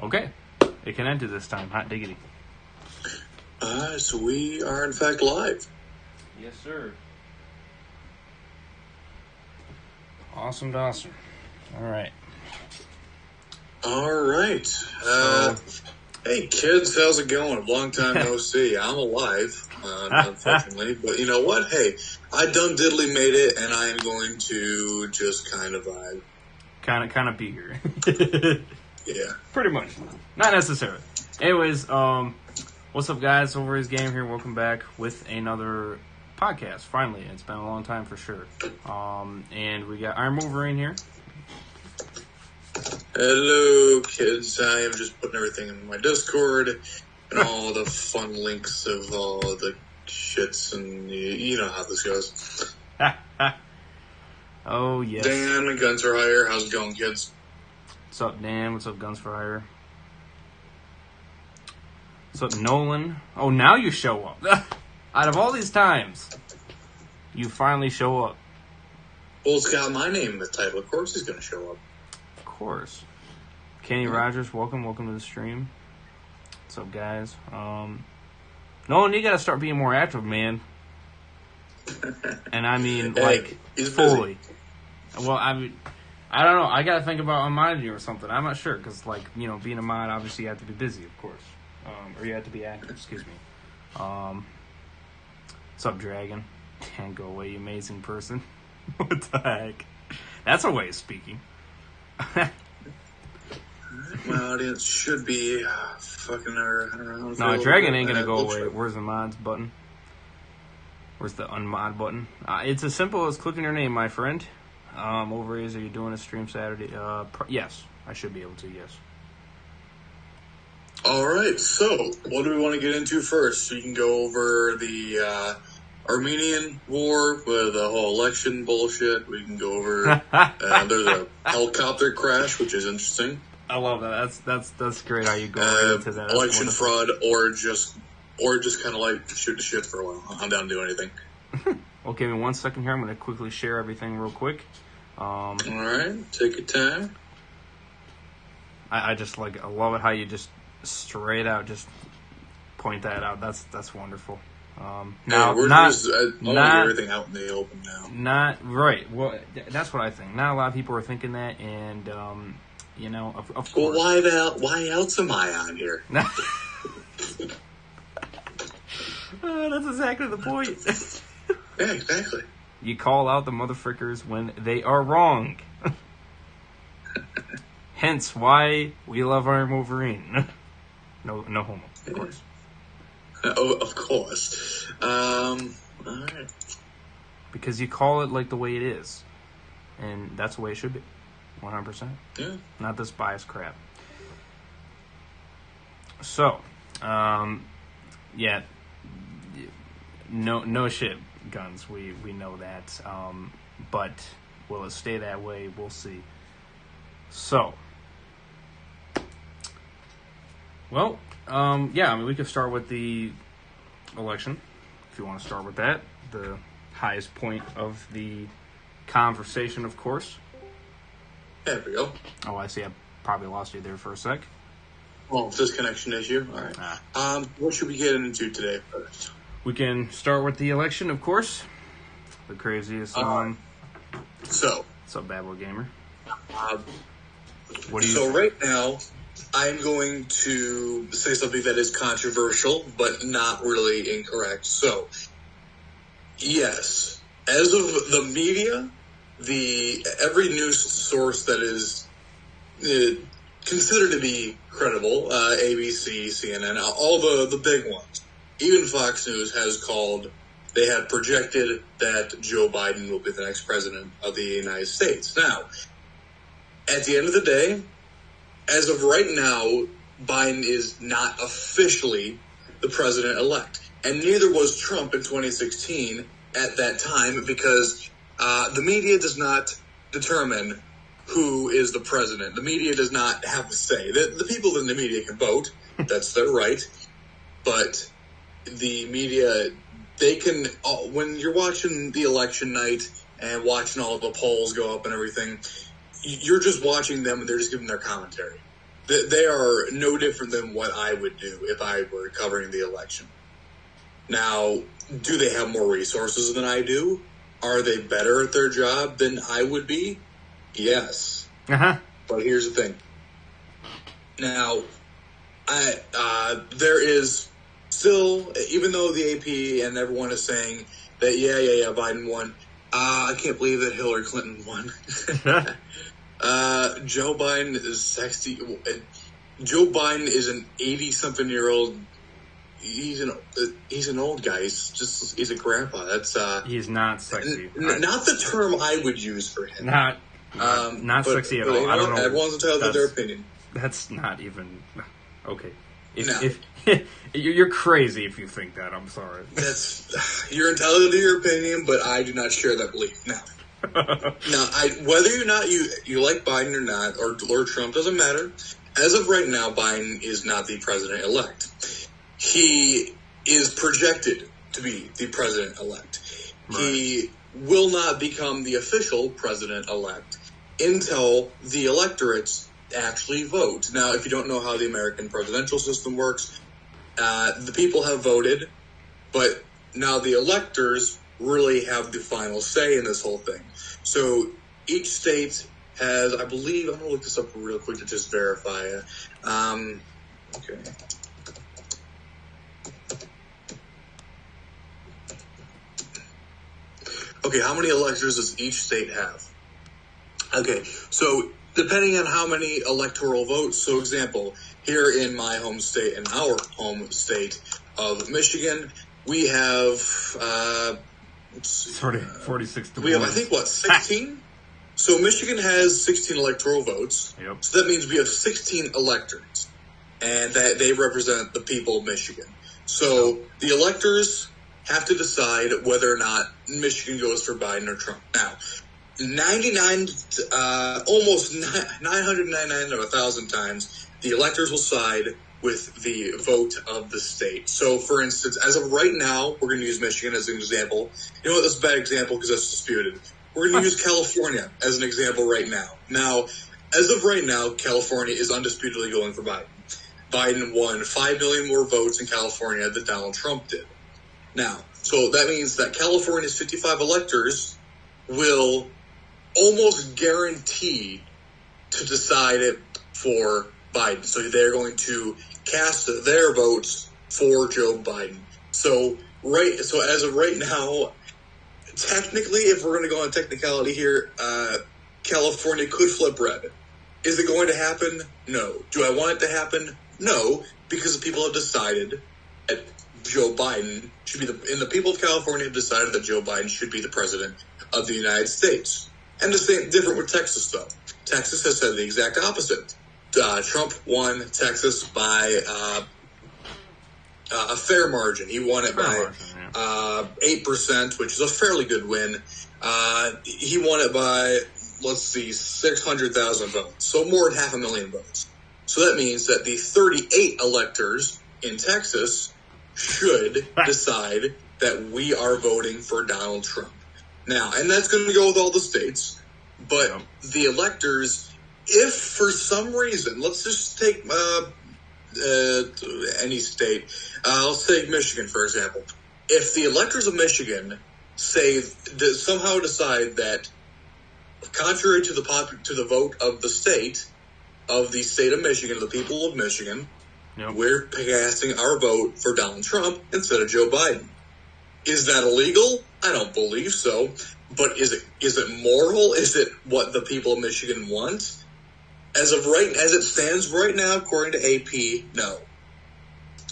Okay. It can enter this time. Hot diggity. So we are in fact live. Yes, sir. Awesome, Dawson. All right. Hey kids, how's it going? Long time no see. I'm alive, unfortunately, but you know what? Hey, I done diddly made it, and I am going to just kind of vibe. Kind of be here. Yeah. Pretty much. Not necessarily. Anyways, what's up, guys? Wolverine's Game here. Welcome back with another podcast. Finally, it's been a long time for sure. And we got Wolverine here. Hello, kids. I am just putting everything in my Discord and all the fun links of all the shits, and you know how this goes. Oh, yes. Dan, Guns for Hire. How's it going, kids? What's up, Dan? What's up, Guns for Hire? What's up, Nolan? Oh, now you show up. Out of all these times, you finally show up. Well, it's got my name in the title. Of course he's going to show up. Of course. Kenny Rogers, welcome to the stream. What's up, guys? Nolan, you got to start being more active, man. And I mean, like, he's fully. Busy. Well, I mean, I don't know. I got to think about unmodding you or something. I'm not sure, because, like, you know, being a mod, obviously you have to be busy, of course. Or you have to be active, excuse me. What's up, Dragon? Can't go away, you amazing person. What the heck? That's a way of speaking. My audience should be fucking around. No, Dragon ain't gonna go away. Where's the mods button? Where's the unmod button? It's as simple as clicking your name, my friend. Wolverine, are you doing a stream Saturday? Yes, I should be able to, yes. Alright, so, what do we want to get into first? We can go over the Armenian war with the whole election bullshit. We can go over, there's a helicopter crash, which is interesting. I love that. That's great how you go right into that. Election fraud, or just kind of like shoot the shit for a while. I'm down to do anything. Okay, give me 1 second here. I'm going to quickly share everything real quick. Alright, take your time. I just like, I love it how you just straight out just point that out. That's wonderful. Now, we're not everything out in the open now. Not right. Well, that's what I think. Not a lot of people are thinking that, and you know, of course. Well, why else am I on here? That's exactly the point. Yeah, exactly. You call out the motherfuckers when they are wrong. Hence why we love Iron Wolverine. No homo, of course. Of course. Alright. Because you call it like the way it is. And that's the way it should be. 100%. Yeah. Not this biased crap. So, yeah. No shit, Guns. We know that. But will it stay that way? We'll see. So, well, yeah, I mean, we could start with the election, if you want to start with that. The highest point of the conversation, of course. There we go. Oh, I see. I probably lost you there for a sec. Well, disconnection issue. All right. What should we get into today first? We can start with the election, of course. The craziest. So, what's up, Bad Boy Gamer? Right now, I'm going to say something that is controversial, but not really incorrect. So, yes, as of the media, every news source that is considered to be credible, ABC, CNN, all the big ones, even Fox News they had projected that Joe Biden will be the next president of the United States. Now, at the end of the day, as of right now, Biden is not officially the president-elect. And neither was Trump in 2016 at that time, because the media does not determine who is the president. The media does not have a say. The people in the media can vote. That's their right. But the media, they can, when you're watching the election night and watching all the polls go up and everything, you're just watching them and they're just giving their commentary. They are no different than what I would do if I were covering the election. Now, do they have more resources than I do? Are they better at their job than I would be? Yes. Uh-huh. But here's the thing. Now, there is still, even though the AP and everyone is saying that, yeah, Biden won, I can't believe that Hillary Clinton won. Joe Biden is 60. Joe Biden is an 80-something-year-old. He's an old guy. He's a grandpa. He's not sexy. Not the term I would use for him. Not sexy at all. I don't know. Everyone's entitled to their opinion. That's not even okay. If you're crazy if you think that, I'm sorry. You're entitled to your opinion, but I do not share that belief. Now, whether or not you like Biden or not, or Trump, doesn't matter. As of right now, Biden is not the president-elect. He is projected to be the president-elect. Right. He will not become the official president-elect until the electorates actually vote. Now, if you don't know how the American presidential system works, the people have voted, but now the electors really have the final say in this whole thing. So each state has, I believe, I'm going to look this up real quick to just verify it. Okay. Okay, how many electors does each state have? Okay, so depending on how many electoral votes, so example, here in my home state, in our home state of Michigan, we have, 46 to 1. We have, I think, 16? So Michigan has 16 electoral votes. Yep. So that means we have 16 electors, and that they represent the people of Michigan. So the electors have to decide whether or not Michigan goes for Biden or Trump. Now, almost 999 of 1,000 times, the electors will side with the vote of the state. So, for instance, as of right now, we're going to use Michigan as an example. You know what? That's a bad example because that's disputed. We're going to use California as an example right now. Now, as of right now, California is undisputedly going for Biden. Biden won 5 million more votes in California than Donald Trump did. Now, so that means that California's 55 electors will almost guarantee to decide it for Biden. So they're going to cast their votes for Joe Biden. So as of right now, technically, if we're going to go on technicality here, California could flip red. Is it going to happen? No. Do I want it to happen? No, because the people have decided that Joe Biden should be and the people of California have decided that Joe Biden should be the president of the United States. And the same, different with Texas, though. Texas has said the exact opposite. Trump won Texas by a fair margin. He won it by 8%, which is a fairly good win. He won it by, 600,000 votes. So more than 500,000 votes. So that means that the 38 electors in Texas should decide that we are voting for Donald Trump. Now, and that's going to go with all the states, but the electors, if for some reason, let's just take any state, let's take Michigan, for example. If the electors of Michigan somehow decide that, contrary to the vote of the state of Michigan, the people of Michigan, we're casting our vote for Donald Trump instead of Joe Biden. Is that illegal? I don't believe so. But is it moral? Is it what the people of Michigan want? As it stands right now, according to AP, no.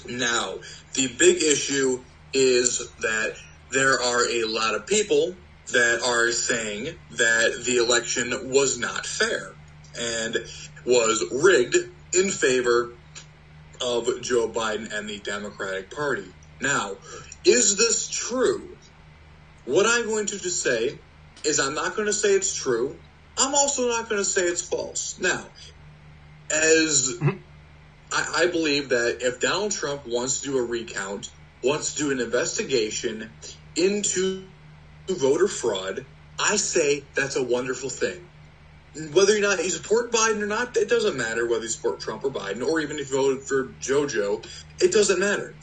Now, the big issue is that there are a lot of people that are saying that the election was not fair and was rigged in favor of Joe Biden and the Democratic Party. Now, is this true? What I'm going to just say is I'm not going to say it's true. I'm also not going to say it's false. Now, as I believe that if Donald Trump wants to do a recount, wants to do an investigation into voter fraud, I say that's a wonderful thing. whether or not you support Biden or not, it doesn't matter whether you support Trump or Biden, or even if you voted for JoJo, it doesn't matter.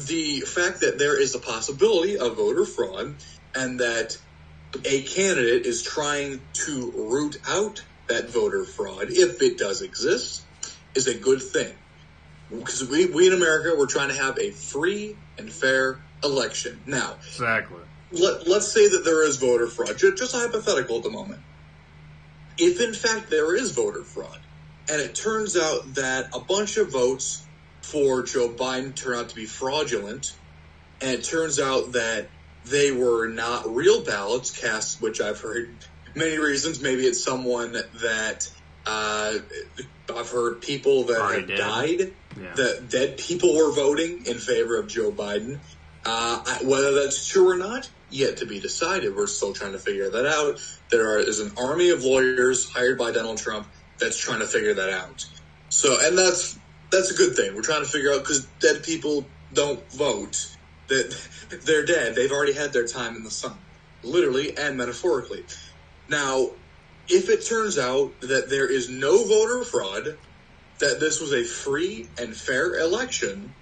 The fact that there is a possibility of voter fraud and that a candidate is trying to root out that voter fraud, if it does exist, is a good thing. Because we in America, we're trying to have a free and fair election. Now, exactly. Let's say that there is voter fraud, just hypothetical at the moment. If, in fact, there is voter fraud, and it turns out that a bunch of votes for Joe Biden turn out to be fraudulent, and it turns out that they were not real ballots cast, which I've heard many reasons. Maybe it's someone that I've heard people that have died, that dead people were voting in favor of Joe Biden. Whether that's true or not, yet to be decided. We're still trying to figure that out. There is an army of lawyers hired by Donald Trump that's trying to figure that out. So, and that's a good thing. We're trying to figure out, because dead people don't vote. That they're dead. They've already had their time in the sun, literally and metaphorically. Now, if it turns out that there is no voter fraud, that this was a free and fair election,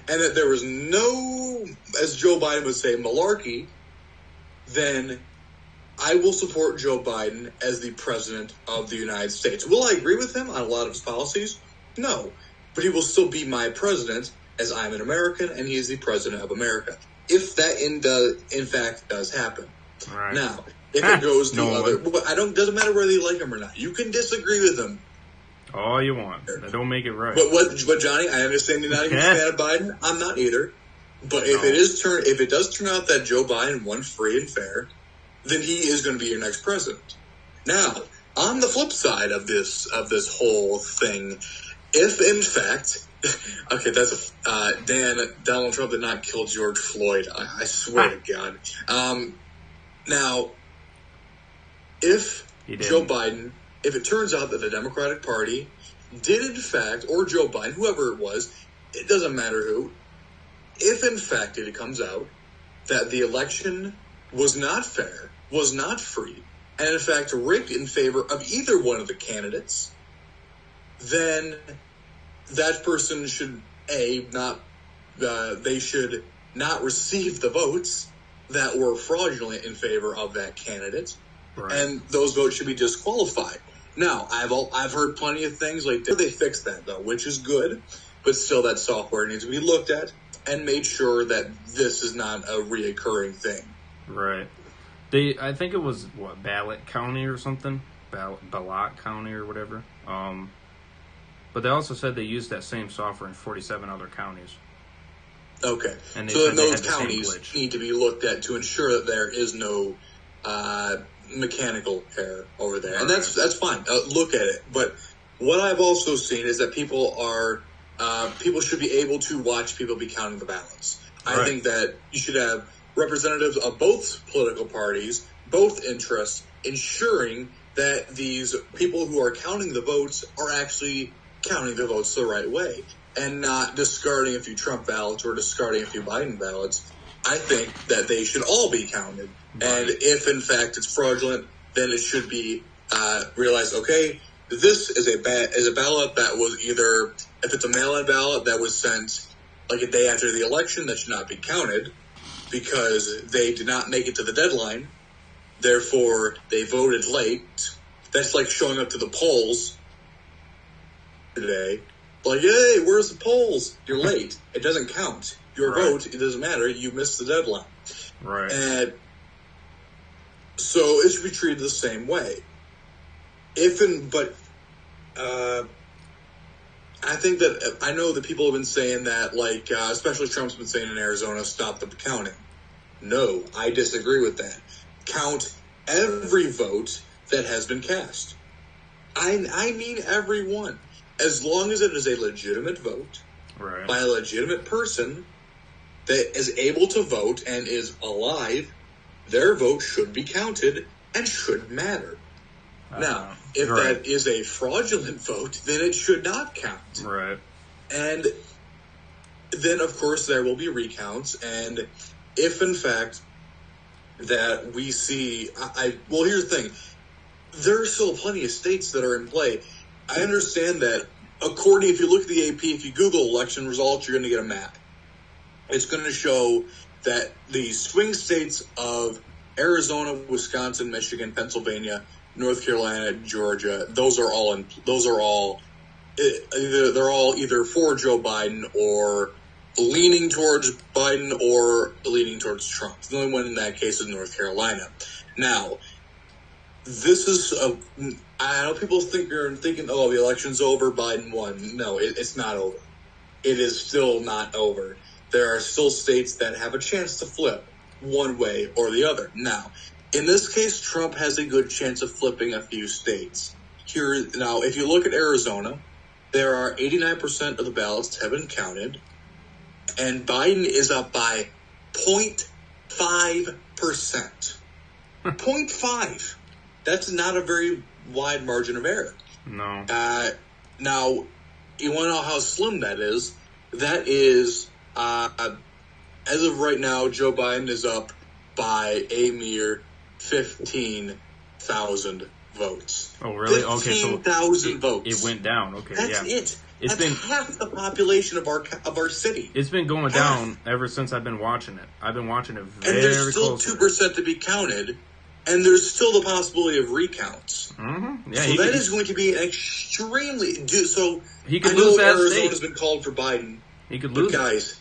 and that there was no, as Joe Biden would say, malarkey, then I will support Joe Biden as the president of the United States. Will I agree with him on a lot of his policies? No. But he will still be my president, as I'm an American, and he is the president of America. If that in fact does happen. Right. Now, if it goes the other, doesn't matter whether you like him or not. You can disagree with him all you want. That don't make it right. But Johnny, I understand you're not even a fan of Biden. I'm not either. But if it does turn out that Joe Biden won free and fair, then he is going to be your next president. Now, on the flip side of this whole thing, if in fact, okay, that's Donald Trump did not kill George Floyd. I swear to God. Now, if Joe Biden, if it turns out that the Democratic Party did in fact, or Joe Biden, whoever it was, it doesn't matter who, if in fact it comes out that the election was not fair, was not free, and in fact rigged in favor of either one of the candidates, then that person should, they should not receive the votes that were fraudulent in favor of that candidate, and those votes should be disqualified. Now, I've heard plenty of things like they fixed that though, which is good, but still that software needs to be looked at and made sure that this is not a reoccurring thing. Right. I think it was Ballot County or something, Ballot County or whatever. But they also said they used that same software in 47 other counties. Okay. And so then those counties need to be looked at to ensure that there is no mechanical error over there. And that's fine. Look at it. But what I've also seen is that people should be able to watch people be counting the ballots. I think that you should have representatives of both political parties, both interests, ensuring that these people who are counting the votes are actually counting the votes the right way and not discarding a few Trump ballots or discarding a few Biden ballots. I think that they should all be counted. And if, in fact, it's fraudulent, then it should be realized, okay, this is a ballot that was either, if it's a mail-in ballot that was sent like a day after the election, that should not be counted because they did not make it to the deadline. Therefore, they voted late. That's like showing up to the polls today. Like, hey, where's the polls? You're late. It doesn't count. Your vote, it doesn't matter. You missed the deadline. Right. And so it should be treated the same way. I think that, I know that people have been saying that, like, especially Trump's been saying in Arizona, stop the counting. No, I disagree with that. Count every vote that has been cast. I mean every one. As long as it is a legitimate vote by a legitimate person that is able to vote and is alive, their vote should be counted and should matter. Now, if that is a fraudulent vote, then it should not count. Right. And then, of course, there will be recounts. And if, in fact, that we see... well, here's the thing. there are still plenty of states that are in play. I understand that if you look at the AP, if you Google election results, you're going to get a map. It's going to show that the swing states of Arizona, Wisconsin, Michigan, Pennsylvania, North Carolina, Georgia, they're all either for Joe Biden or leaning towards Biden or leaning towards Trump. The only one in that case is North Carolina. Now, I know people thinking, oh, the election's over, Biden won. No, it's not over. It is still not over. There are still states that have a chance to flip one way or the other. Now, in this case, Trump has a good chance of flipping a few states. Now, if you look at Arizona, there are 89% of the ballots have been counted, and Biden is up by 0.5%. 0.5. That's not a very wide margin of error. No. Now, you want to know how slim that is? That is, as of right now, Joe Biden is up by a mere 15,000 votes. Oh, really? 15,000 votes. It went down. Okay, That's it. That's half the population of our city. It's been going down ever since I've been watching it. I've been watching it very closely. And there's still 2% to be counted. And there's still the possibility of recounts. Mm-hmm. Yeah, so that is going to be extremely... So he could lose that Arizona's state. been called for Biden. He could lose. But guys,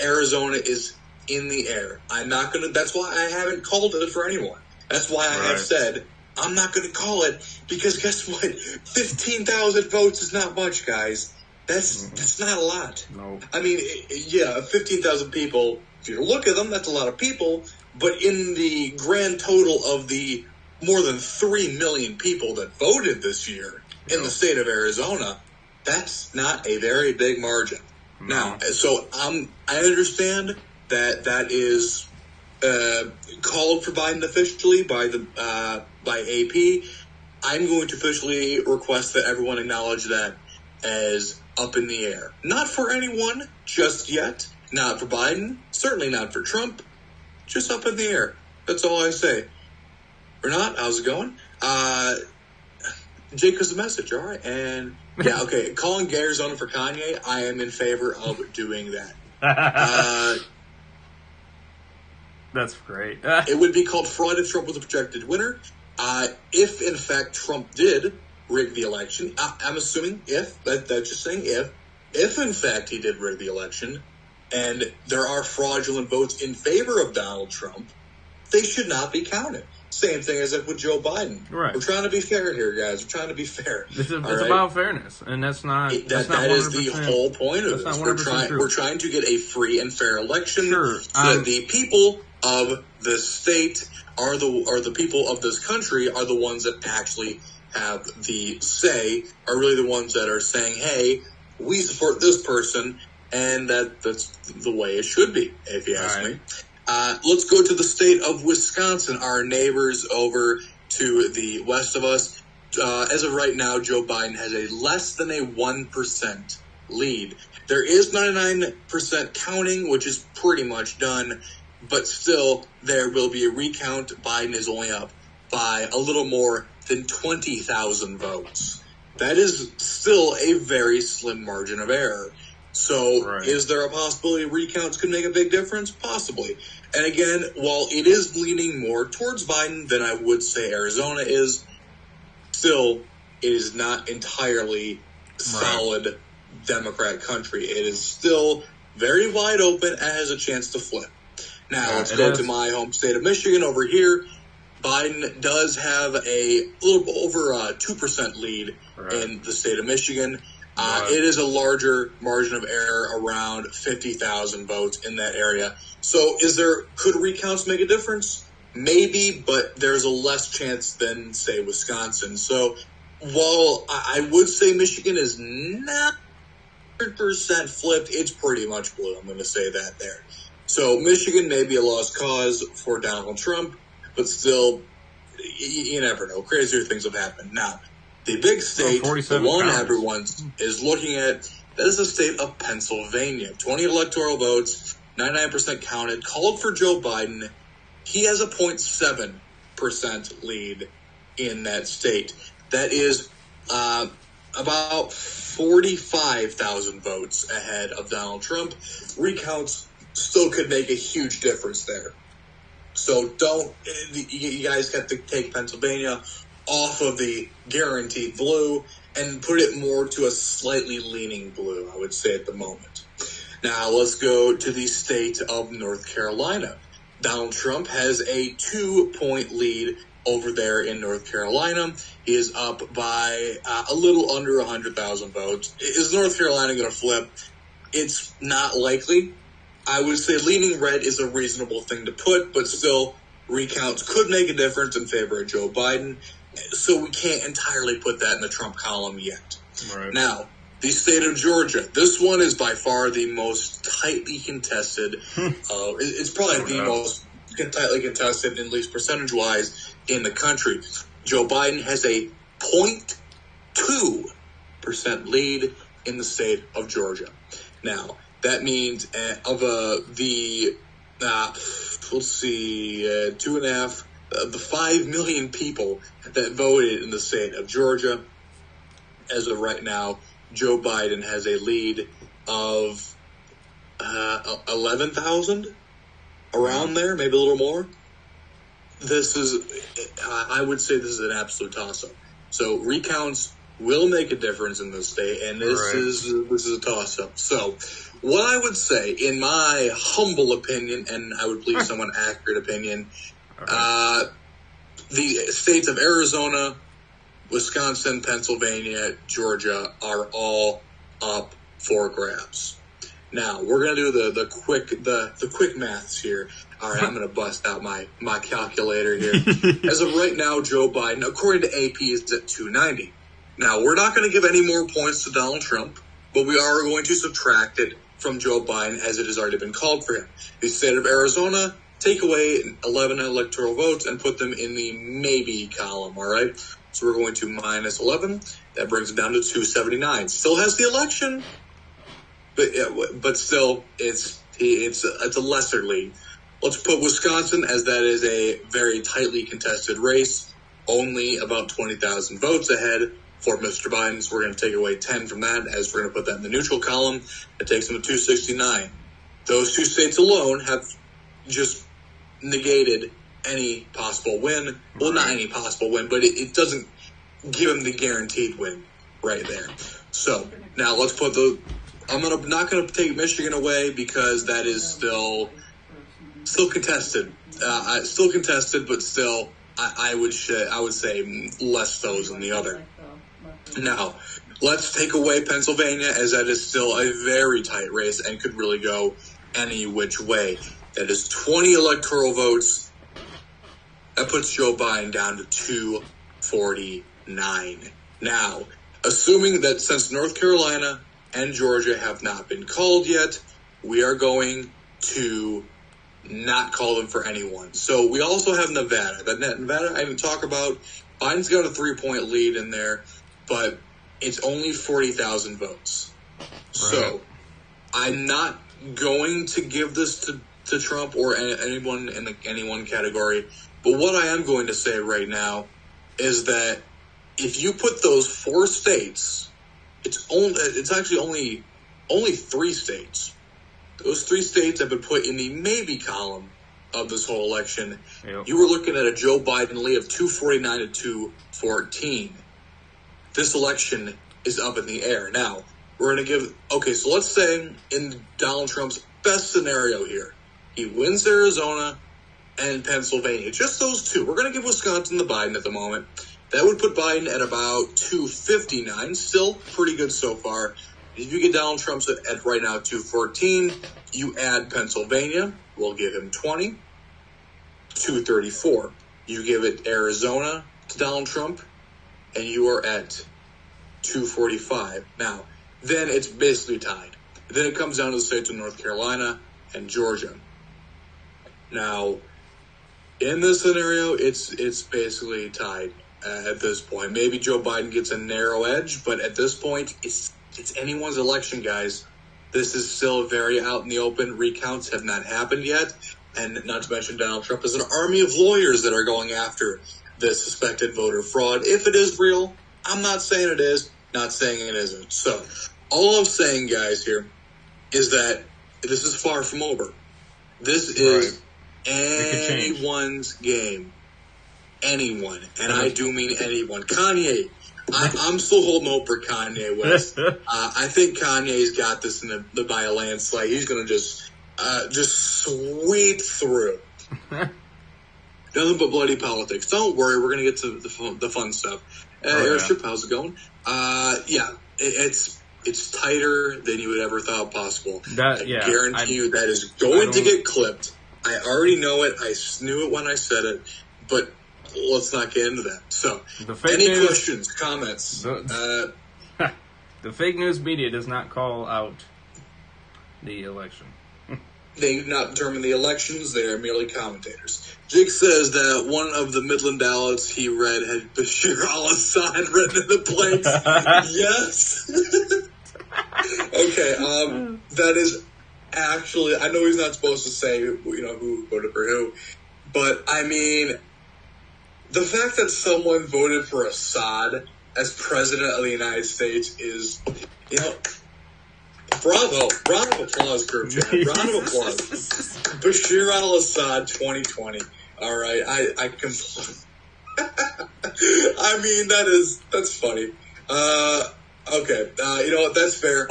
Arizona is in the air. I'm not going to... That's why I haven't called it for anyone. That's why I have said, I'm not going to call it, because guess what? 15,000 votes is not much, guys. That's not a lot. No. I mean, yeah, 15,000 people, if you look at them, that's a lot of people... But in the grand total of the more than 3 million people that voted this year in the state of Arizona, that's not a very big margin. No. Now, so I understand that is called for Biden officially by AP. I'm going to officially request that everyone acknowledge that as up in the air. Not for anyone just yet. Not for Biden. Certainly not for Trump. Just up in the air. That's all I say. Or not? How's it going? Jake has a message, all right? And, yeah, okay. Calling Arizona for Kanye, I am in favor of doing that. That's great. It would be called fraud if Trump was a projected winner. If, in fact, Trump did rig the election, I'm assuming that's just saying if, in fact, he did rig the election, and there are fraudulent votes in favor of Donald Trump, they should not be counted. Same thing as with Joe Biden. Right. We're trying to be fair here, guys. We're trying to be fair. It's about fairness, and that's not. That is the whole point of this. We're trying to get a free and fair election. Sure. So that the people of the state are the people of this country are the ones that actually have the say. Are really the ones that are saying, "Hey, we support this person." And that's the way it should be, if you ask me. Let's go to the state of Wisconsin, our neighbors over to the west of us. As of right now, Joe Biden has a less than a 1% lead. There is 99% counting, which is pretty much done, but still there will be a recount. Biden is only up by a little more than 20,000 votes. That is still a very slim margin of error. So, Is there a possibility recounts could make a big difference? Possibly. And again, while it is leaning more towards Biden than I would say Arizona is, still, it is not entirely solid Democrat country. It is still very wide open and has a chance to flip. Now, let's go to my home state of Michigan over here. Biden does have a little over a 2% lead in the state of Michigan. It is a larger margin of error, around 50,000 votes in that area. So could recounts make a difference? Maybe, but there's a less chance than, say, Wisconsin. So while I would say Michigan is not 100% flipped, it's pretty much blue. I'm going to say that there. So Michigan may be a lost cause for Donald Trump, but still, you never know. Crazier things have happened. Now, the big state, the one everyone is looking at, that is the state of Pennsylvania. 20 electoral votes, 99% counted, called for Joe Biden. He has a 0.7% lead in that state. That is about 45,000 votes ahead of Donald Trump. Recounts still could make a huge difference there. So you guys have to take Pennsylvania off of the guaranteed blue and put it more to a slightly leaning blue, I would say, at the moment. Now, let's go to the state of North Carolina. Donald Trump has a 2-point lead over there in North Carolina. He is up by a little under 100,000 votes. Is North Carolina going to flip? It's not likely. I would say leaning red is a reasonable thing to put, but still, recounts could make a difference in favor of Joe Biden. So we can't entirely put that in the Trump column yet. Right. Now, the state of Georgia. This one is by far the most tightly contested. It's probably the most tightly contested, at least percentage-wise, in the country. Joe Biden has a 0.2% lead in the state of Georgia. Now, that means the 5 million people that voted in the state of Georgia, as of right now, Joe Biden has a lead of 11,000, around there, maybe a little more. I would say this is an absolute toss-up. So recounts will make a difference in this state, and this is a toss-up. So what I would say, in my humble opinion, and I would believe someone accurate opinion, the states of Arizona, Wisconsin, Pennsylvania, Georgia are all up for grabs. Now we're gonna do the quick maths here. All right, I'm gonna bust out my calculator here. As of right now, Joe Biden, according to AP, is at 290. Now we're not gonna give any more points to Donald Trump, but we are going to subtract it from Joe Biden as it has already been called for him. The state of Arizona, take away 11 electoral votes and put them in the maybe column. All right. So we're going to minus 11. That brings it down to 279. Still has the election, but still it's a lesser lead. Let's put Wisconsin, as that is a very tightly contested race, only about 20,000 votes ahead for Mr. Biden. So we're going to take away 10 from that, as we're going to put that in the neutral column. It takes them to 269. Those two states alone have just negated any possible win. Well, not any possible win, but it doesn't give him the guaranteed win right there. So now let's put not going to take Michigan away because that is still contested. Still contested, but still I would say less so than the other. Now let's take away Pennsylvania, as that is still a very tight race and could really go any which way. That is 20 electoral votes. That puts Joe Biden down to 249. Now, assuming that since North Carolina and Georgia have not been called yet, we are going to not call them for anyone. So we also have Nevada. Nevada I didn't talk about. Biden's got a 3-point lead in there, but it's only 40,000 votes. Right. So I'm not going to give this to Trump or anyone in any one category. But what I am going to say right now is that if you put those 4 states, it's actually only 3 states. Those 3 states have been put in the maybe column of this whole election. Yep. You were looking at a Joe Biden lead of 249 to 214. This election is up in the air. Now, we're going to so let's say in Donald Trump's best scenario here, he wins Arizona and Pennsylvania. Just those 2. We're going to give Wisconsin to Biden at the moment. That would put Biden at about 259. Still pretty good so far. If you get Donald Trump at right now 214, you add Pennsylvania, we'll give him 20. 234. You give it Arizona to Donald Trump, and you are at 245. Now, then it's basically tied. Then it comes down to the states of North Carolina and Georgia. Now, in this scenario, it's basically tied at this point. Maybe Joe Biden gets a narrow edge, but at this point, it's anyone's election, guys. This is still very out in the open. Recounts have not happened yet. And not to mention Donald Trump has an army of lawyers that are going after this suspected voter fraud. If it is real, I'm not saying it is, not saying it isn't. So, all I'm saying, guys, here is that this is far from over. This is anyone's game. Anyone. And I do mean anyone. Kanye. I'm still holding hope for Kanye West. I think Kanye's got this by a landslide. He's going to just sweep through. Nothing but bloody politics. Don't worry, we're going to get to the fun stuff. Airship, how's it going? It's tighter than you would ever thought possible. I guarantee you that is going to get clipped. I already know it. I knew it when I said it. But let's not get into that. So, any questions, comments? The fake news media does not call out the election. They do not determine the elections. They are merely commentators. Jake says that one of the Midland ballots he read had Bashir al-Assad written in the plates. Yes. Okay, that is actually, I know he's not supposed to say, who voted for who, but I mean, the fact that someone voted for Assad as president of the United States is, bravo, round of applause, group chat, round of applause. Bashir al-Assad 2020. All right, I mean, that's funny. Okay, that's fair.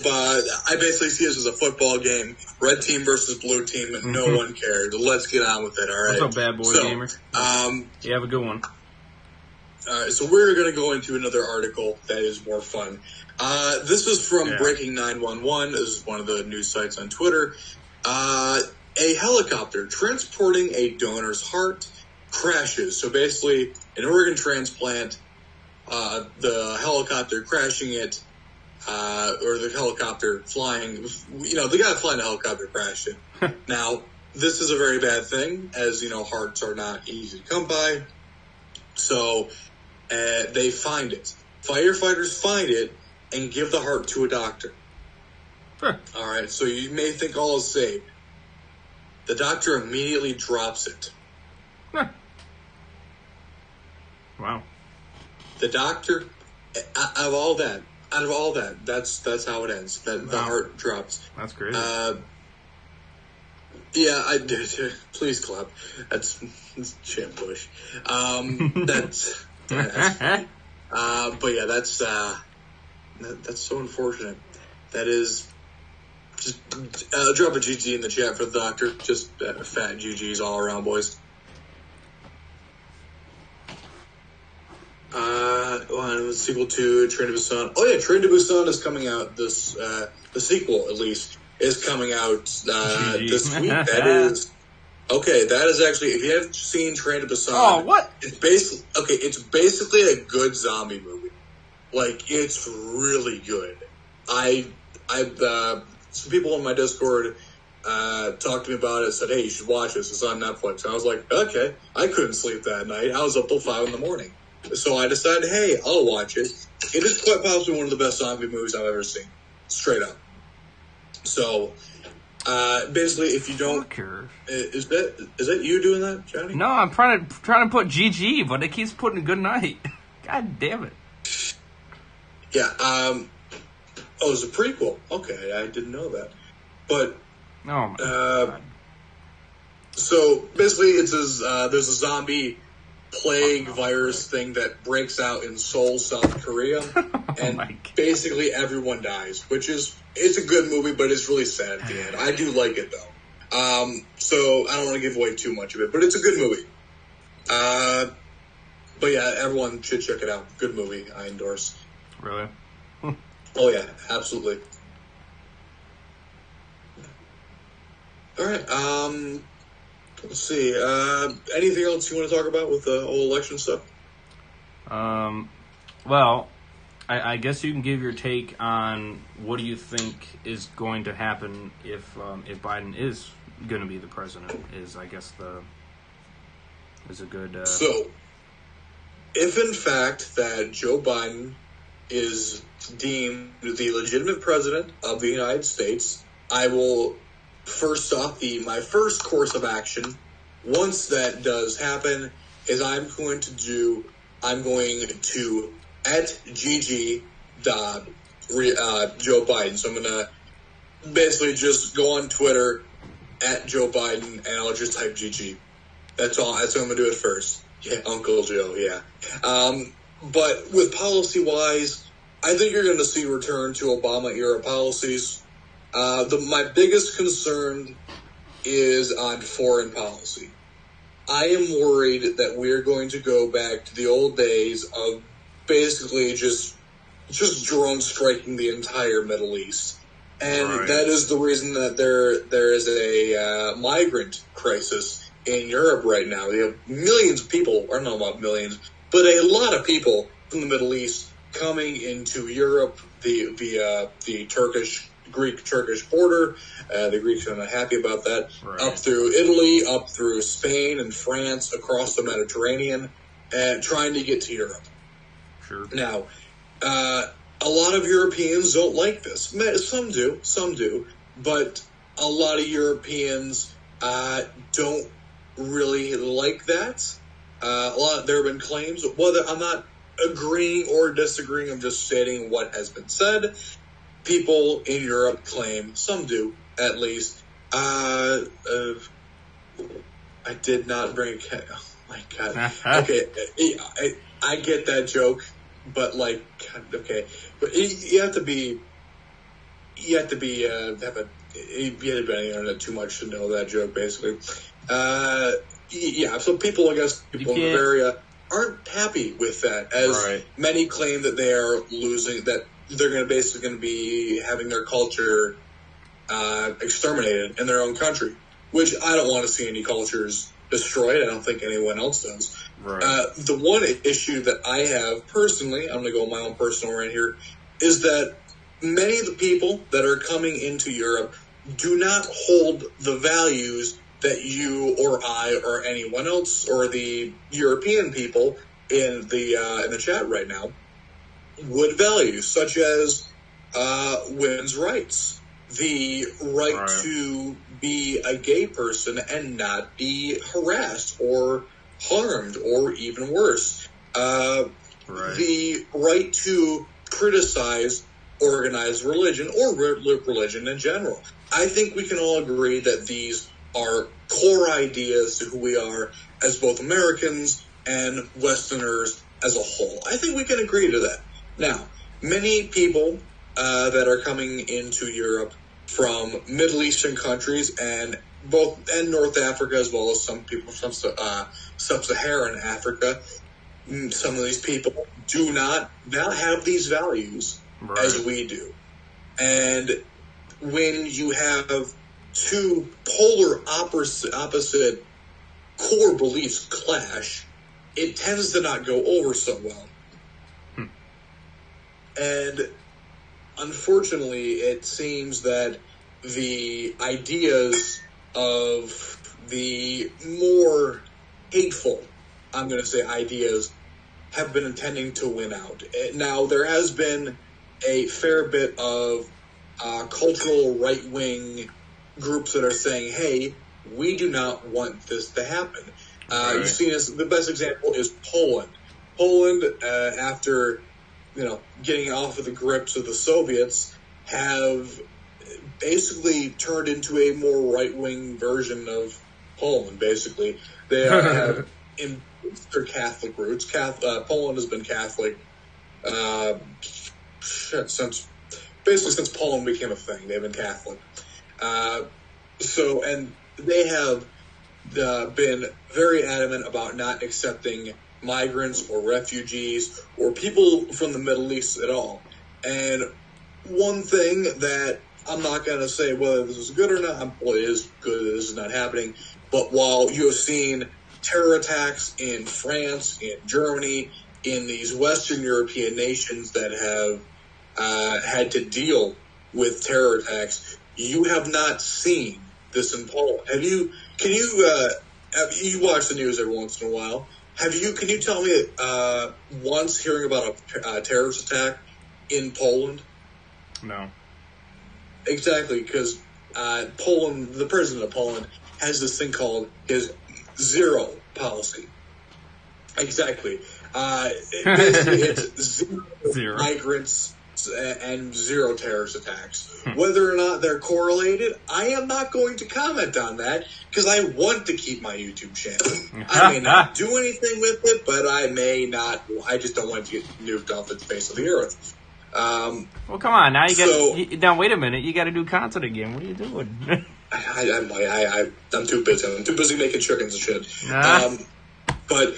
But I basically see this as a football game. Red team versus blue team, and no one cared. Let's get on with it, all right? What's up, bad boy gamer? You have a good one. All right, so we're going to go into another article that is more fun. This is from Breaking 911. This is one of the news sites on Twitter. A helicopter transporting a donor's heart crashes. So basically, an organ transplant, the helicopter crashing it, or the helicopter flying, the guy flying the helicopter crashed it. Now, this is a very bad thing, as, hearts are not easy to come by. So, they find it. Firefighters find it and give the heart to a doctor. All right, so you may think all is saved. The doctor immediately drops it. Wow. The doctor, out of all that, that's how it ends. The heart drops. That's great. Yeah, I did. Please clap. That's Champ Bush. That's but yeah, that's so unfortunate. That is just drop a GG in the chat for the doctor. Just fat GGs all around, boys. Sequel to Train to Busan. Oh yeah, Train to Busan is coming out this. The sequel, at least, is coming out this week. That is okay. That is actually, if you haven't seen Train to Busan, what? It's basically a good zombie movie. Like, it's really good. Some people on my Discord talked to me about it. Said, "Hey, you should watch this. It's on Netflix." And I was like, "Okay." I couldn't sleep that night. I was up till 5 a.m. So I decided, hey, I'll watch it. It is quite possibly one of the best zombie movies I've ever seen. Straight up. So, basically, if you don't... Is that you doing that, Johnny? No, I'm trying to put GG, but it keeps putting good night. God damn it. Yeah, it's a prequel. Okay, I didn't know that. But... Oh, my God. So, basically, there's a zombie... plague virus thing that breaks out in Seoul, South Korea, and basically everyone dies, it's a good movie, but it's really sad at the end. I do like it though. So I don't want to give away too much of it, but it's a good movie. But yeah, everyone should check it out. Good movie, I endorse. Really? Oh yeah, absolutely. All right, let's see. Anything else you want to talk about with the whole election stuff? Well, I guess you can give your take on what do you think is going to happen if Biden is going to be the president. Is a good. So, if in fact that Joe Biden is deemed the legitimate president of the United States, I will. First off, my first course of action, once that does happen, is I'm going to @Joe Biden. So I'm going to basically just go on Twitter @Joe Biden, and I'll just type GG. That's all. That's what I'm going to do at first. Yeah, Uncle Joe, yeah. But with policy-wise, I think you're going to see return to Obama-era policies. My biggest concern is on foreign policy. I am worried that we're going to go back to the old days of basically just drone striking the entire Middle East. And that is the reason that there is a migrant crisis in Europe right now. You have millions of people, or not about millions, but a lot of people from the Middle East coming into Europe via the Greek-Turkish border. The Greeks are not happy about that. Right. Up through Italy, up through Spain and France, across the Mediterranean, and trying to get to Europe. Sure. Now, a lot of Europeans don't like this. Some do, but a lot of Europeans don't really like that. There have been claims, whether I'm not agreeing or disagreeing, I'm just stating what has been said. People in Europe claim, some do at least. I did not bring. Oh my god. Okay, I get that joke, but like, okay, but you have to be on the internet too much to know that joke, basically. Yeah, so people, I guess, people in Bavaria aren't happy with that, as many claim that they are losing, that they're basically going to be having their culture exterminated in their own country, which I don't want to see any cultures destroyed. I don't think anyone else does. Right. The one issue that I have personally, I'm going to go on my own personal rant here, is that many of the people that are coming into Europe do not hold the values that you or I or anyone else or the European people in the chat right now would value, such as women's rights, the right to be a gay person and not be harassed or harmed, or even worse, the right to criticize organized religion or religion in general. I think we can all agree that these are core ideas to who we are as both Americans and Westerners as a whole. I think we can agree to that. Now, many people that are coming into Europe from Middle Eastern countries and North Africa, as well as some people from Sub-Saharan Africa, some of these people do not have these values as we do. And when you have two polar opposite core beliefs clash, it tends to not go over so well. And unfortunately, it seems that the ideas of the more hateful, I'm going to say, ideas have been intending to win out. Now, there has been a fair bit of cultural right-wing groups that are saying, hey, we do not want this to happen. You've seen this, the best example is Poland. Poland, after getting off of the grips of the Soviets, have basically turned into a more right-wing version of Poland, basically. They have their Catholic roots. Poland has been Catholic since Poland became a thing. They've been Catholic. And they have been very adamant about not accepting migrants or refugees or people from the Middle East at all. And one thing that I'm not going to say whether this is good or not, well, it is good, this is not happening, but while you have seen terror attacks in France, in Germany, in these Western European nations that have had to deal with terror attacks, you have not seen this in Poland. Have you watch the news every once in a while? Can you tell me once hearing about a terrorist attack in Poland? No. Exactly, because Poland, the president of Poland, has this thing called his zero policy. Exactly. Basically, it's Zero. migrants and zero terrorist attacks. Whether or not they're correlated, I am not going to comment on that because I want to keep my YouTube channel. I may not do anything with it, but I may not. I just don't want to get nuked off the face of the earth. Well, come on. Now you got. Now wait a minute. You got to do content again. What are you doing? I'm too busy. I'm too busy making chickens and shit. But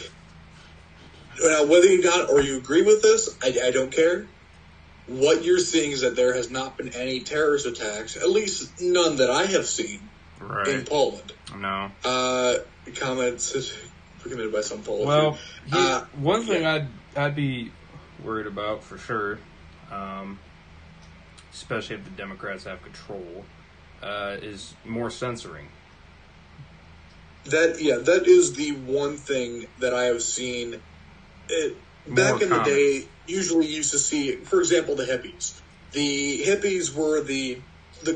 whether you got or you agree with this, I don't care. What you're seeing is that there has not been any terrorist attacks, at least none that I have seen, in Poland. No. Comments committed by some Polish. Well, one thing I'd be worried about for sure, especially if the Democrats have control, is more censoring. That is the one thing that I have seen. Back in the day, usually used to see, for example, the hippies. The hippies were the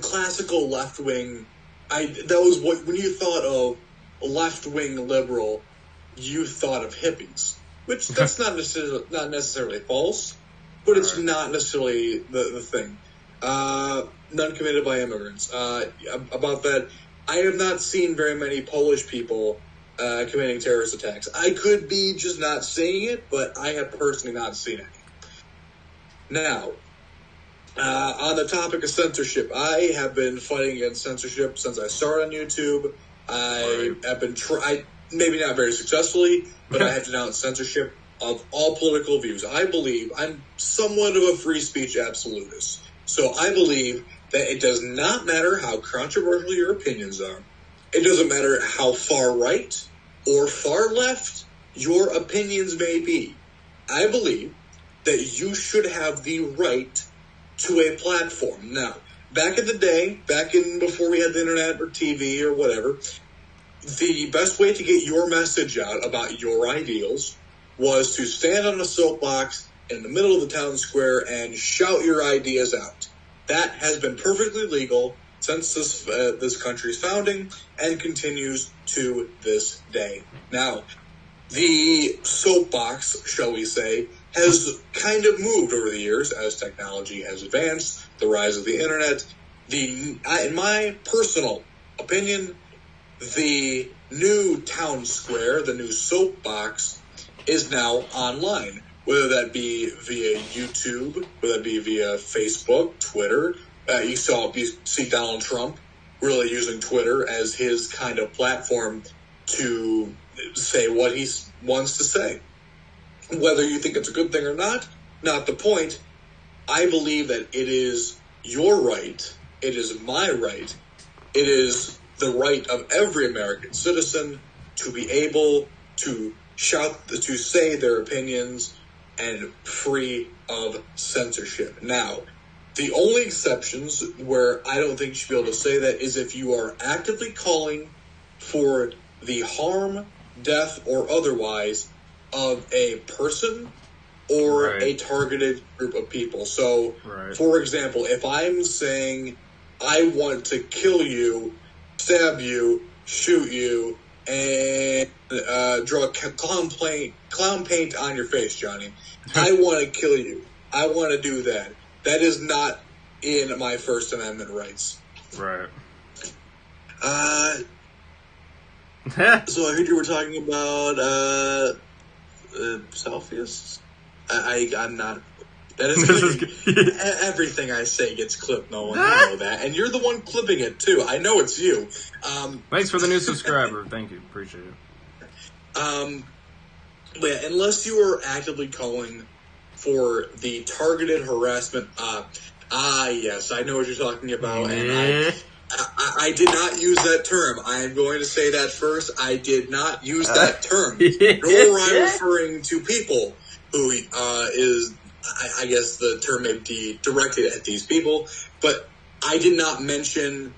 classical left wing. That was what, when you thought of a left wing liberal, you thought of hippies, which that's not necessarily false, but it's not necessarily the thing. None committed by immigrants. About that, I have not seen very many Polish people committing terrorist attacks. I could be just not seeing it, but I have personally not seen any. Now, on the topic of censorship, I have been fighting against censorship since I started on YouTube. I have been maybe not very successfully, but I have denounced censorship of all political views. I believe I'm somewhat of a free speech absolutist. So I believe that it does not matter how controversial your opinions are. It doesn't matter how far right or far left your opinions may be. I believe that you should have the right to a platform. Now, back in the day, before we had the internet or TV or whatever, the best way to get your message out about your ideals was to stand on a soapbox in the middle of the town square and shout your ideas out. That has been perfectly legal since this country's founding and continues to this day. Now, the soapbox, shall we say, has kind of moved over the years as technology has advanced, the rise of the internet. In my personal opinion, the new town square, the new soapbox, is now online. Whether that be via YouTube, whether that be via Facebook, Twitter. You see Donald Trump really using Twitter as his kind of platform to say what he wants to say. Whether you think it's a good thing or not the point. I believe that it is your right, it is my right, it is the right of every American citizen to be able to to say their opinions and free of censorship. Now, the only exceptions where I don't think you should be able to say that is if you are actively calling for the harm, death, or otherwise of a person or a targeted group of people. So, for example, if I'm saying I want to kill you, stab you, shoot you, and draw clown paint on your face, Johnny. I want to kill you. I want to do that. That is not in my First Amendment rights. Right. So I heard you were talking about selfies. I'm not. That is everything I say gets clipped. No one know that, and you're the one clipping it too. I know it's you. Thanks for the new subscriber. Thank you, appreciate it. Yeah, unless you are actively calling for the targeted harassment. Yes, I know what you're talking about, and I did not use that term. I am going to say that first. I did not use that term. Nor am I referring to people who I guess the term may be directed at these people, but I did not mention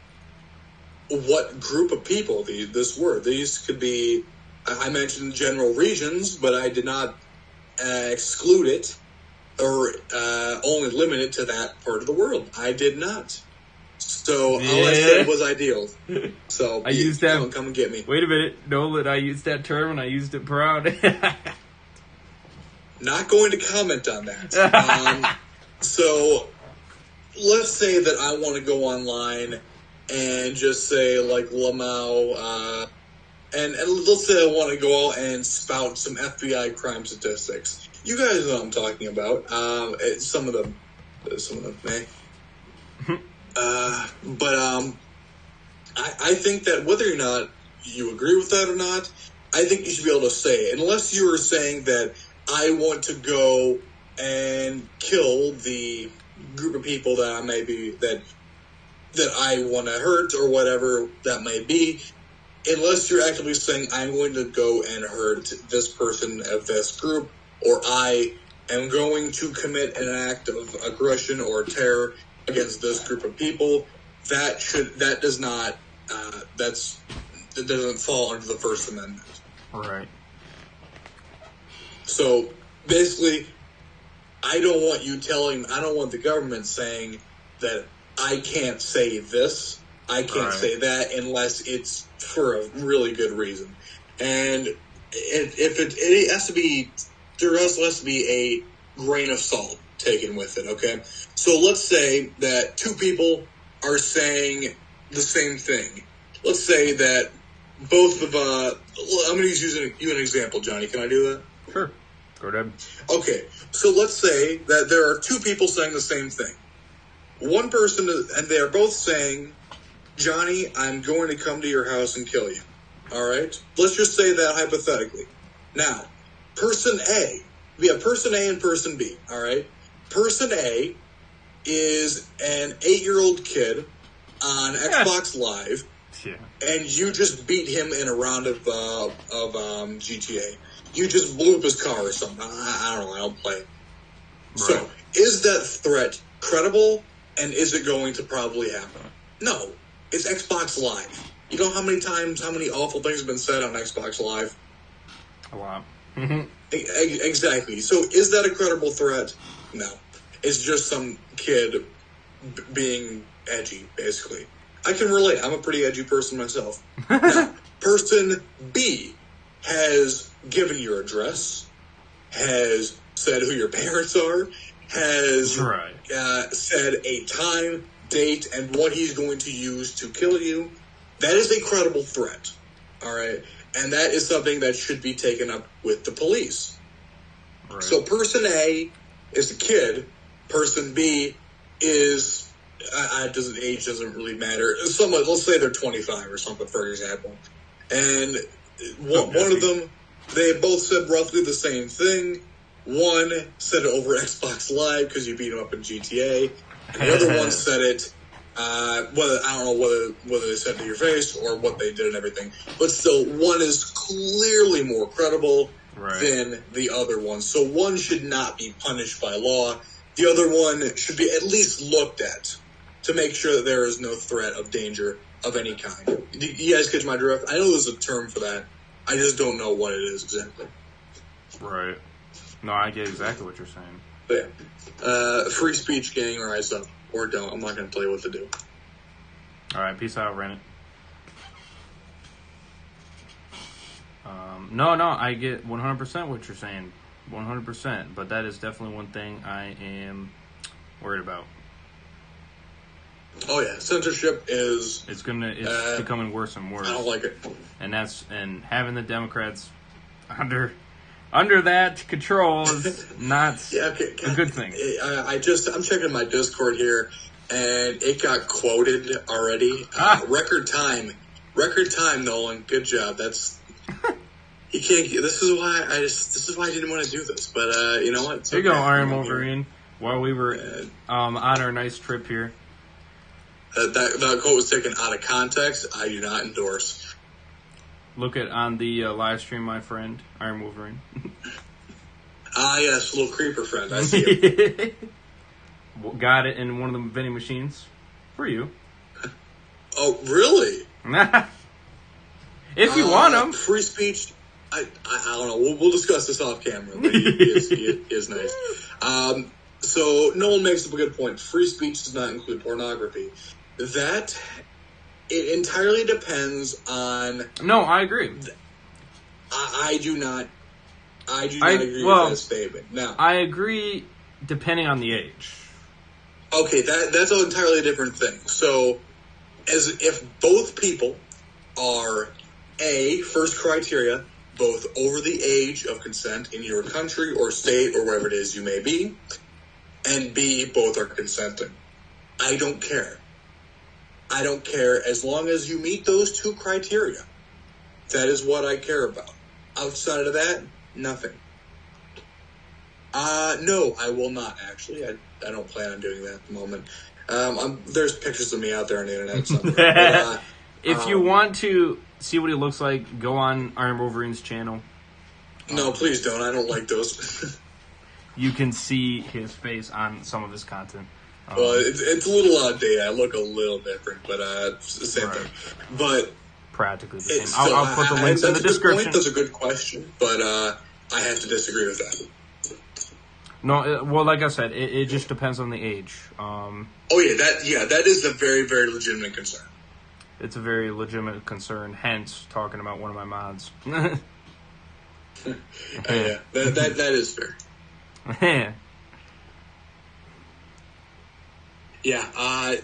what group of people this were. These could be, I mentioned general regions, but I did not exclude it or only limit it to that part of the world. I did not. So all I said was ideal. So I used that. Come and get me. Wait a minute, Nolan. I used that term and I used it proud. Not going to comment on that. So let's say that I want to go online and just say, like, Lamau, and let's say I want to go out and spout some FBI crime statistics. You guys know what I'm talking about. Some of them may. But I think that whether or not you agree with that or not, I think you should be able to say it. Unless you are saying that I want to go and kill the group of people that I may be, that I want to hurt or whatever that may be. Unless you're actively saying, I'm going to go and hurt this person of this group, or I am going to commit an act of aggression or terror against this group of people, that doesn't fall under the First Amendment. Right. So basically, I don't want the government saying that I can't say this, I can't say that unless it's for a really good reason. And it has to be, there also has to be a grain of salt taken with it, okay? So let's say that two people are saying the same thing. Let's say that both of, I'm going to use you an example, Johnny. Can I do that? Sure. Go ahead. Okay, so let's say that there are two people saying the same thing. One person, and they are both saying, Johnny, I'm going to come to your house and kill you. All right? Let's just say that hypothetically. Now, person A, we have person A and person B, all right? Person A is an 8-year-old kid on Xbox Live, and you just beat him in a round of GTA. You just blew up his car or something. I don't know. I don't play. Right. So, is that threat credible, and is it going to probably happen? No. It's Xbox Live. You know how many awful things have been said on Xbox Live? A lot. Exactly. So, is that a credible threat? No. It's just some kid being edgy, basically. I can relate. I'm a pretty edgy person myself. Now, person B has given your address, has said who your parents are, has said a time, date, and what he's going to use to kill you. That is a credible threat, all right? And that is something that should be taken up with the police. Right. So person A is a kid, person B is, age doesn't really matter. Someone, let's say they're 25 or something, for example. And one of them, they both said roughly the same thing. One said it over Xbox Live because you beat him up in GTA. And the other one said it, I don't know whether they said it to your face or what they did and everything. But still, one is clearly more credible than the other one. So one should not be punished by law. The other one should be at least looked at to make sure that there is no threat of danger of any kind. You guys catch my drift? I know there's a term for that. I just don't know what it is exactly. Right. No, I get exactly what you're saying. But yeah. Free speech, gang, rise up. Or don't. I'm not going to tell you what to do. Alright, peace out, Reddit. No, I get 100% what you're saying. 100%. But that is definitely one thing I am worried about. Oh yeah, censorship is... It's becoming worse and worse. I don't like it. And having the Democrats under that control is not a good thing. I'm checking my Discord here, and it got quoted already. Record time, Nolan. Good job. That's you can't. This is why I didn't want to do this. But you know what? Here you go, Iron Wolverine. While we were on our nice trip here. That quote was taken out of context. I do not endorse. Look at on the live stream, my friend, Iron Wolverine. Yes, little creeper friend. I see it. Got it in one of the vending machines for you. Oh, really? If you want them. Free speech. I don't know. We'll discuss this off camera. He is nice. So Nolan makes up a good point. Free speech does not include pornography. That it entirely depends on. No, I agree. I do not I do not agree with that statement. Now, I agree depending on the age. Okay, that's an entirely different thing. So, as if both people are first criteria, both over the age of consent in your country or state or wherever it is you may be, and B, both are consenting. I don't care. I don't care as long as you meet those two criteria. That is what I care about. Outside of that, nothing. No, I will not, actually. I don't plan on doing that at the moment. There's pictures of me out there on the internet somewhere. If you want to see what he looks like, go on Iron Wolverine's channel. No, please don't. I don't like those. You can see his face on some of his content. Well, it's a little outdated. I look a little different, but it's the same thing. But practically the same. I'll put the links in the description. That's a good question, but I have to disagree with that. No, well, like I said, it just depends on the age. That is a very, very legitimate concern. It's a very legitimate concern, hence talking about one of my mods. Yeah, that is fair. Yeah,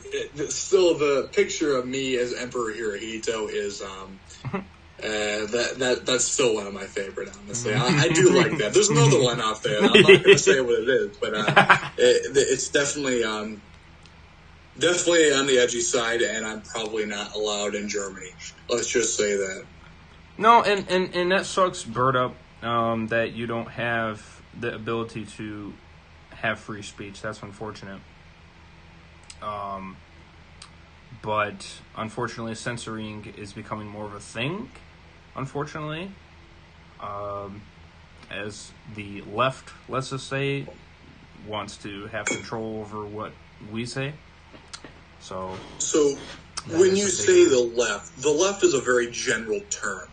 still the picture of me as Emperor Hirohito is that's still one of my favorite, honestly. I do like that. There's another one out there. I'm not going to say what it is, but it's definitely on the edgy side, and I'm probably not allowed in Germany. Let's just say that. No, and that sucks, Bird Up, that you don't have the ability to have free speech. That's unfortunate. But unfortunately, censoring is becoming more of a thing. Unfortunately, as the left, let's just say, wants to have control over what we say. So when you say the left is a very general term.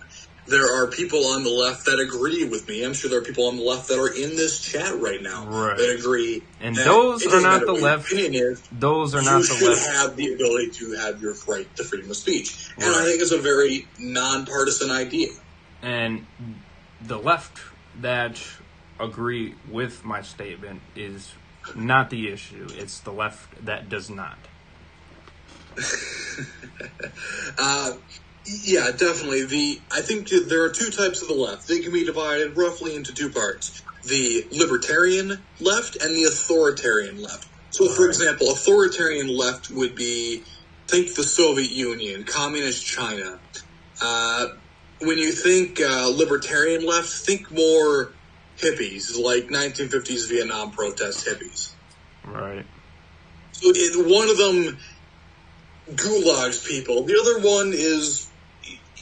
There are people on the left that agree with me. I'm sure there are people on the left that are in this chat right now that agree. And those are not the left. Those are not the left. You should have the ability to have your right to freedom of speech. And I think it's a very nonpartisan idea. And the left that agree with my statement is not the issue. It's the left that does not. Yeah, definitely. I think there are two types of the left. They can be divided roughly into two parts. The libertarian left and the authoritarian left. So, for example, authoritarian left would be, think the Soviet Union, communist China. When you think libertarian left, think more hippies, like 1950s Vietnam protest hippies. Right. So one of them gulags people. The other one is,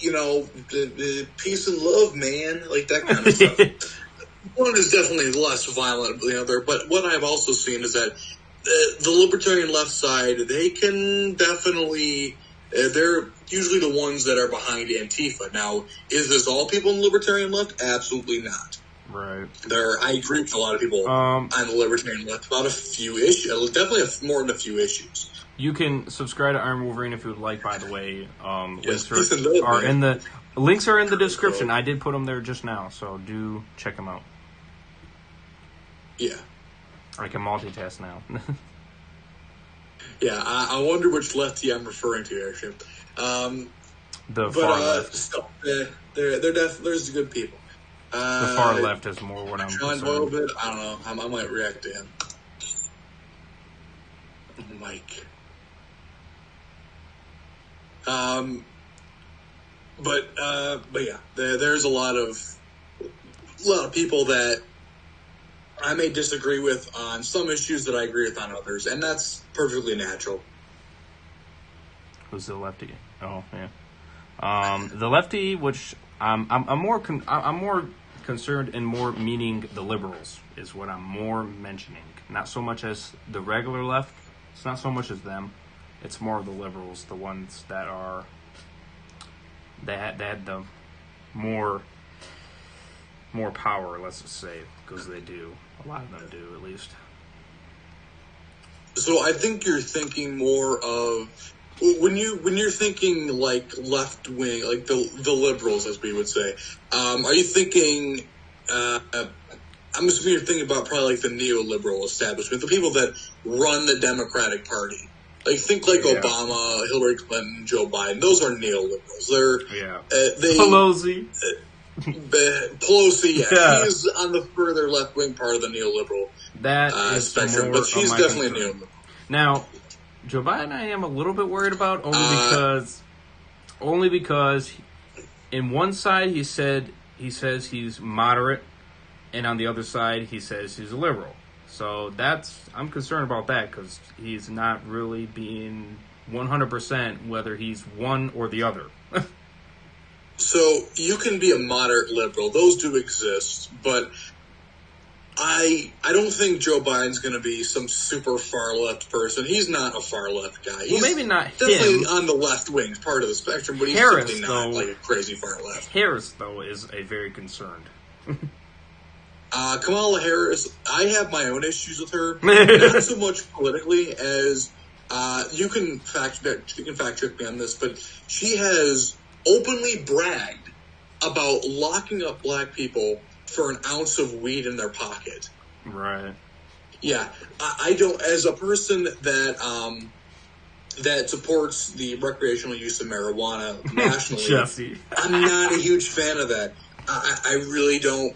the peace and love, man, like that kind of stuff. One is definitely less violent than the other, but what I've also seen is that the libertarian left side, they can definitely, they're usually the ones that are behind Antifa. Now, is this all people in the libertarian left? Absolutely not. Right. I agree with a lot of people on the libertarian left about a few issues, definitely more than a few issues. You can subscribe to Iron Wolverine if you would like, by the way. Links links are in the description. I did put them there just now, so do check them out. Yeah. I can multitask now. Yeah, I wonder which lefty I'm referring to, Airship. The far left. Still, there's good people. The far left is more what I'm John concerned with. I don't know. I might react to him. Mike. But yeah, there's a lot of people that I may disagree with on some issues that I agree with on others, and that's perfectly natural. Who's the lefty? Oh, yeah. The lefty, which I'm more concerned and more meaning the liberals is what I'm more mentioning. Not so much as the regular left. It's not so much as them. It's more of the liberals, the ones that are that had the more power, let's just say, because they do. A lot of them do, at least. So I think you're thinking more of when you're thinking like left wing, like the liberals, as we would say. Are you thinking I'm assuming you're thinking about probably like the neoliberal establishment, the people that run the Democratic Party. Like think like Obama, Hillary Clinton, Joe Biden. Those are neoliberals. Pelosi. Pelosi, she's on the further left wing part of the neoliberal spectrum, but she's definitely a neoliberal. Now, Joe Biden, I am a little bit worried about only because in one side he says he's moderate, and on the other side he says he's a liberal. So I'm concerned about that because he's not really being 100% whether he's one or the other. So you can be a moderate liberal; those do exist, but I don't think Joe Biden's going to be some super far left person. He's not a far left guy. He's maybe not definitely him. on the left wing part of the spectrum, but he's Harris, certainly not like a crazy far left. Harris, though, is a very concerned. Kamala Harris, I have my own issues with her, not so much politically as you can fact check me on this, but she has openly bragged about locking up black people for an ounce of weed in their pocket. Right. Yeah, I don't. As a person that supports the recreational use of marijuana nationally, Jesse. I'm not a huge fan of that. I really don't.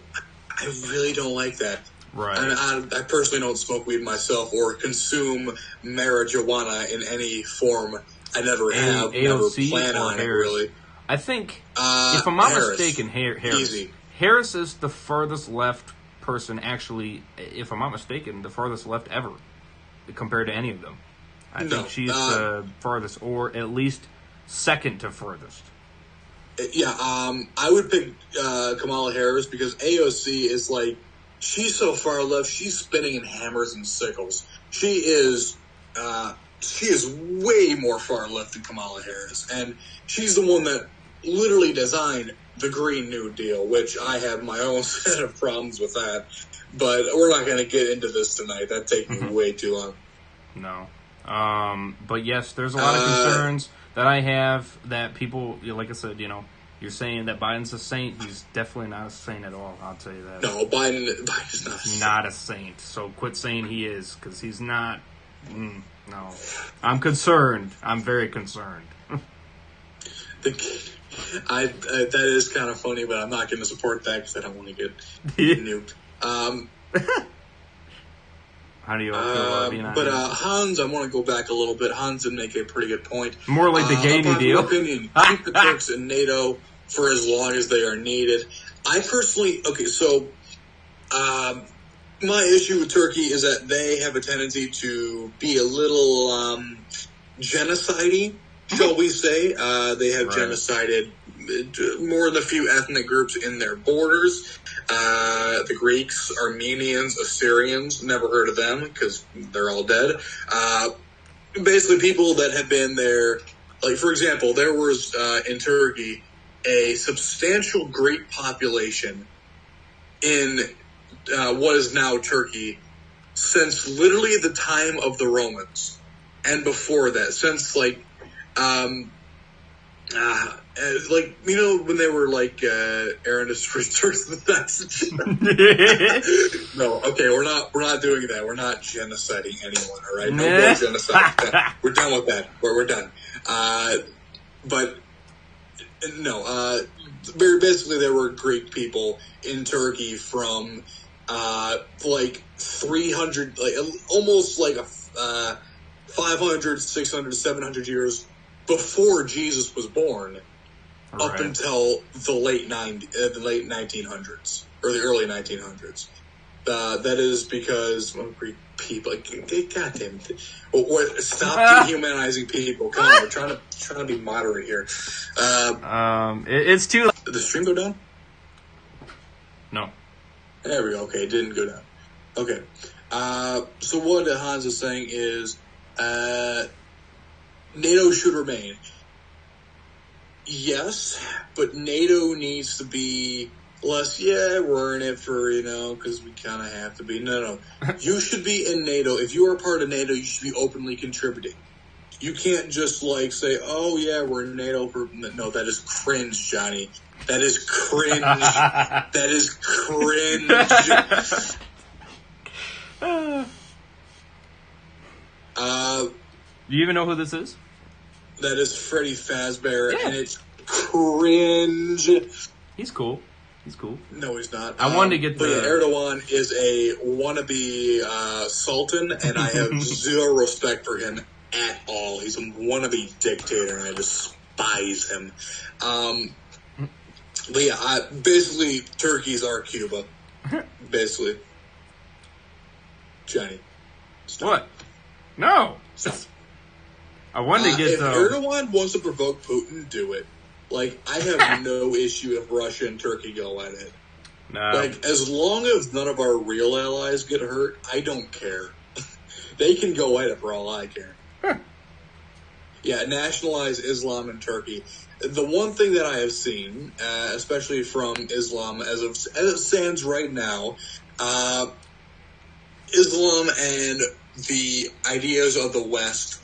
I really don't like that. Right. I personally don't smoke weed myself or consume marijuana in any form. I never have. AOC never plan or on Harris? it, really. I think, if I'm not Harris. mistaken, Harris. Easy. Harris is the furthest left person, actually, if I'm not mistaken, the farthest left ever, compared to any of them. I think she's the farthest, or at least second to furthest. Yeah, I would pick Kamala Harris because AOC is like, she's so far left, she's spinning in hammers and sickles. She is way more far left than Kamala Harris, and she's the one that literally designed the Green New Deal, which I have my own set of problems with that. But we're not going to get into this tonight. That'd take me way too long. No. But yes, there's a lot of concerns that I have that people, like I said, you're saying that Biden's a saint. He's definitely not a saint at all. I'll tell you that. No, Biden's not a saint. Not a saint. So quit saying he is, because he's not. No. I'm concerned. I'm very concerned. That is kind of funny, but I'm not going to support that because I don't want to get nuked. How do you feel about being on But Hans, I want to go back a little bit. Hans did make a pretty good point. More like the gay New Deal. Opinion, keep the Turks in NATO for as long as they are needed. I personally, my issue with Turkey is that they have a tendency to be a little genocide-y, shall we say. They have genocided more than a few ethnic groups in their borders. The Greeks, Armenians, Assyrians, never heard of them because they're all dead. Basically people that have been there, like for example, there was in Turkey a substantial Greek population in what is now Turkey since literally the time of the Romans and before that, since when they were like Aaron destroyed Turks and that's No, okay, we're not doing that. We're not genociding anyone, all right? No more genocide. We're done with that. We're done. Basically there were Greek people in Turkey from 300, almost 500, 600, 700 years before Jesus was born, up until the late 1900s or the early 1900s. That is because Greek people, goddamn, stop dehumanizing people. Come on, we're trying to be moderate here. It's too. Did the stream go down? No. There we go. Okay, it didn't go down. Okay. So what Hans is saying is, NATO should remain. Yes, but NATO needs to be less, we're in it for, because we kind of have to be. No. You should be in NATO. If you are part of NATO, you should be openly contributing. You can't just, say, oh, yeah, we're in NATO. No, that is cringe, Johnny. That is cringe. That is cringe. Do you even know who this is? That is Freddy Fazbear, and it's cringe. He's cool. He's cool. No, he's not. I wanted to get the... Erdogan is a wannabe sultan, and I have zero respect for him at all. He's a wannabe dictator, and I despise him. But yeah, basically, Turkey's our Cuba. Basically. Johnny. Stop. What? No. Stop. I wanted to get if Erdogan wants to provoke Putin, do it. Like, I have no issue if Russia and Turkey go at it. No. Like, as long as none of our real allies get hurt, I don't care. They can go at it for all I care. Huh. Yeah, nationalize Islam in Turkey. The one thing that I have seen, especially from Islam, as it stands right now, Islam and the ideas of the West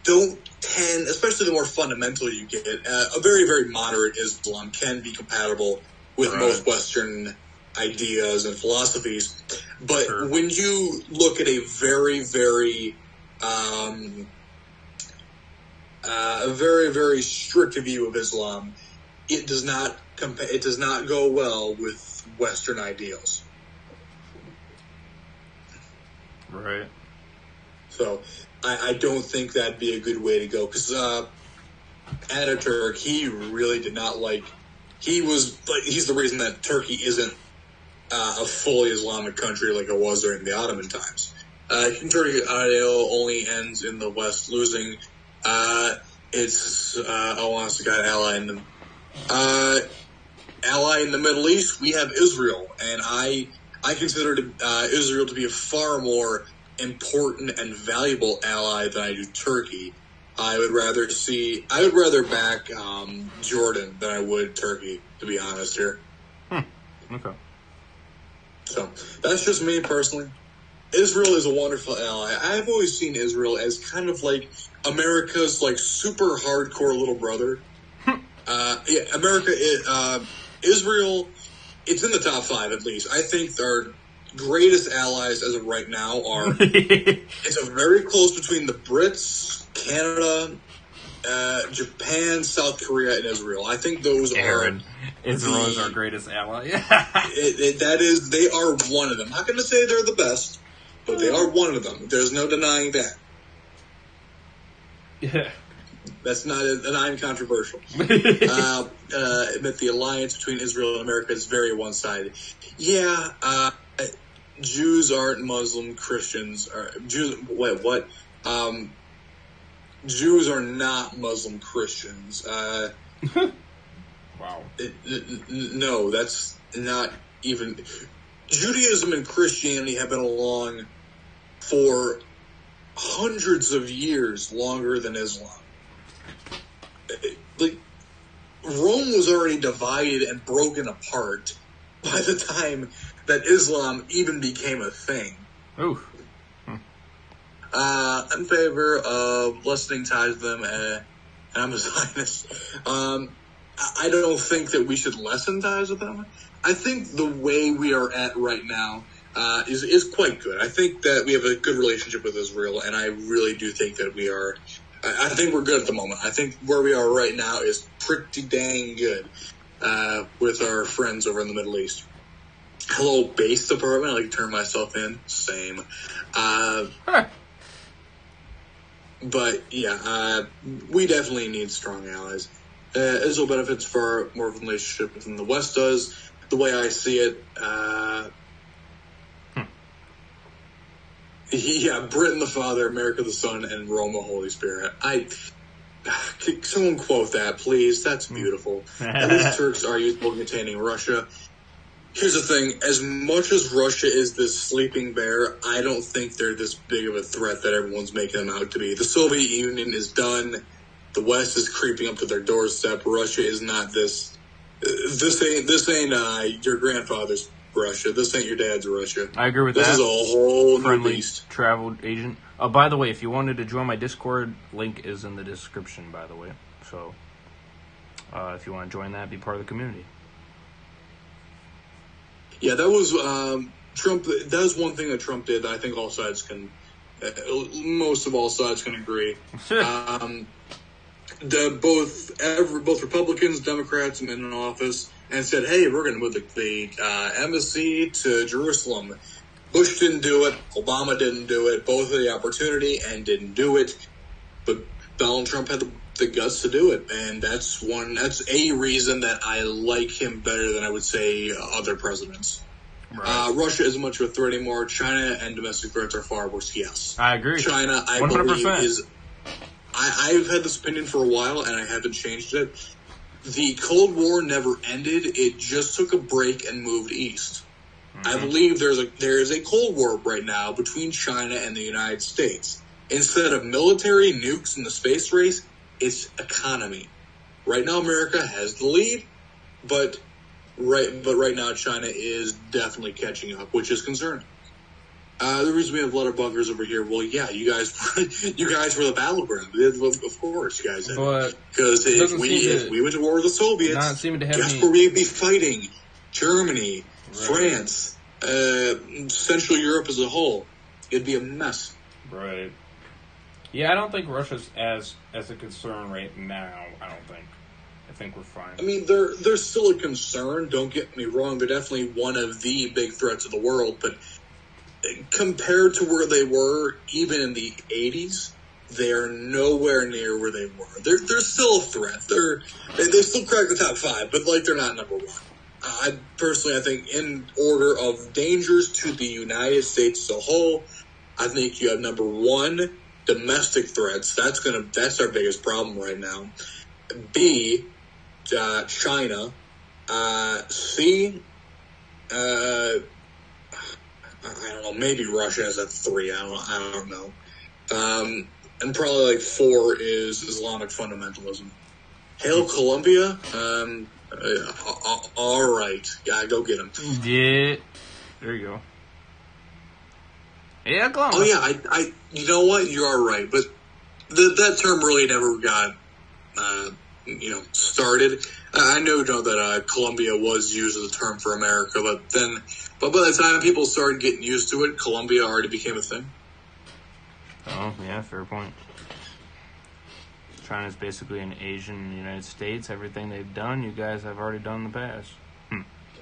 don't tend, especially the more fundamental you get, a very, very moderate Islam can be compatible with most Western ideas and philosophies. But when you look at a very, very, very, very strict view of Islam, it does not go well with Western ideals. Right. So I don't think that'd be a good way to go, because Ataturk, he really did not like. He's the reason that Turkey isn't a fully Islamic country like it was during the Ottoman times. Turkey only ends in the West losing. It's honest to God, ally in the Middle East. We have Israel, and I consider Israel to be a far more important and valuable ally than I do Turkey. I would rather back Jordan than I would Turkey, to be honest here. Okay. So that's just me personally. Israel is a wonderful ally. I've always seen Israel as kind of like America's like super hardcore little brother. Israel, it's in the top 5 at least. I think our greatest allies as of right now are, it's a very close between the Brits, Canada, Japan, South Korea, and Israel. I think those Israel is our greatest ally. They are one of them. I'm not going to say they're the best, but they are one of them. There's no denying that. Yeah. That's not controversial. But the alliance between Israel and America is very one-sided. Yeah, Jews aren't Muslim. Christians are Jews. Wait, what? Jews are not Muslim Christians. Wow. No, that's not even. Judaism and Christianity have been along for hundreds of years longer than Islam. Like, Rome was already divided and broken apart by the time that Islam even became a thing. Ooh. I'm in favor of lessening ties with them, and I'm a Zionist. I don't think that we should lessen ties with them. I think the way we are at right now is quite good. I think that we have a good relationship with Israel, and I really do think that we are. I think we're good at the moment. I think where we are right now is pretty dang good with our friends over in the Middle East. Hello, base department. I like to turn myself in. Same. But yeah, we definitely need strong allies. Israel benefits far more from the relationship than the West does. The way I see it, yeah, Britain the Father, America the Son, and Rome the Holy Spirit. Could someone quote that, please? That's beautiful. At least Turks are useful containing Russia. Here's the thing, as much as Russia is this sleeping bear, I don't think they're this big of a threat that everyone's making them out to be. The Soviet Union is done. The West is creeping up to their doorstep. Russia is not this. This ain't your grandfather's Russia. This ain't your dad's Russia. I agree with that. This is a whole friendly new beast. Travel agent. By the way, if you wanted to join my Discord, link is in the description, by the way. So, if you want to join that, be part of the community. Yeah, that was Trump. That was one thing that Trump did that I think all sides can, most of all sides can agree. Both Republicans, Democrats, men in office, and said, "Hey, we're going to move the embassy to Jerusalem." Bush didn't do it. Obama didn't do it. Both had the opportunity and didn't do it. But Donald Trump had the guts to do it, and that's a reason that I like him better than I would say other presidents. Right. Russia isn't much of a threat anymore. China and domestic threats are far worse. Yes, I agree. China, I 100%. Believe is. I've had this opinion for a while, and I haven't changed it. The Cold War never ended; it just took a break and moved east. Mm-hmm. I believe there is a Cold War right now between China and the United States. Instead of military nukes in the space race, it's economy. Right now, America has the lead, but right now, China is definitely catching up, which is concerning. The reason we have a lot of bunkers over here, well, yeah, you guys were the battleground. Of course, you guys did. Because if we went to war with the Soviets, guess where we'd be fighting? Germany, France, Central Europe as a whole. It'd be a mess. Right. Yeah, I don't think Russia's as a concern right now. I think we're fine. I mean, they're still a concern. Don't get me wrong. They're definitely one of the big threats of the world. But compared to where they were, even in the 80s, they are nowhere near where they were. They're still a threat. They still crack the top 5, but they're not number 1. I think in order of dangers to the United States as a whole, I think you have number 1. Domestic threats, that's our biggest problem right now. B, China. C, I don't know, maybe Russia is at 3. I don't know. And probably 4 is Islamic fundamentalism. Hail Colombia. All right, yeah, go get them. Yeah, there you go. Yeah, Columbus. Oh yeah, I you know what? You are right, but that term really never got, started. I know that Colombia was used as a term for America, but by the time people started getting used to it, Colombia already became a thing. Oh yeah, fair point. China's basically an Asian United States. Everything they've done, you guys have already done in the past.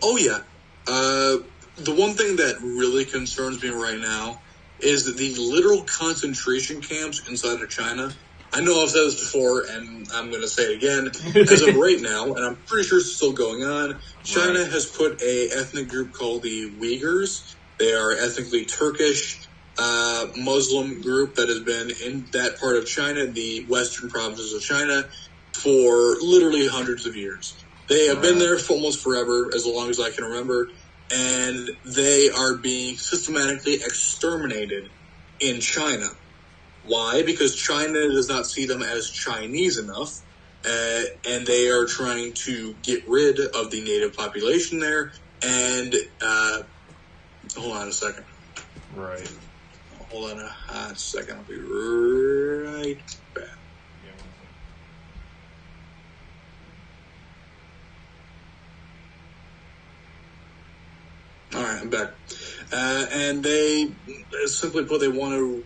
Oh yeah. The one thing that really concerns me right now is that the literal concentration camps inside of China. I know I've said this before, and I'm going to say it again, because of right now, and I'm pretty sure it's still going on, China has put a ethnic group called the Uyghurs. They are ethnically Turkish, Muslim group that has been in that part of China, the western provinces of China, for literally hundreds of years. They have been there for almost forever, as long as I can remember, and they are being systematically exterminated in China. Why? Because China does not see them as Chinese enough, and they are trying to get rid of the native population there. And hold on a second. Right. Hold on a hot second. I'll be right back. All right, I'm back. And they, simply put, they want to,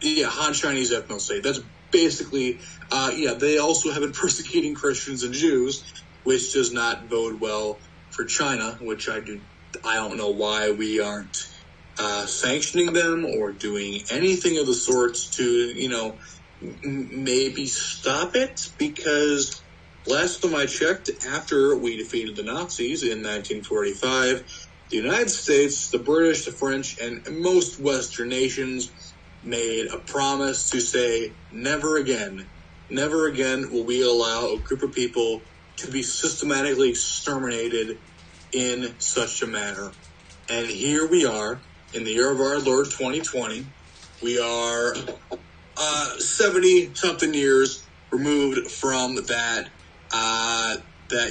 Han Chinese ethno state. That's basically, they also have been persecuting Christians and Jews, which does not bode well for China, which I don't know why we aren't sanctioning them or doing anything of the sorts to, maybe stop it, because last time I checked, after we defeated the Nazis in 1945, the United States, the British, the French, and most Western nations made a promise to say, never again will we allow a group of people to be systematically exterminated in such a manner. And here we are, in the year of our Lord 2020. We are 70-something years removed from that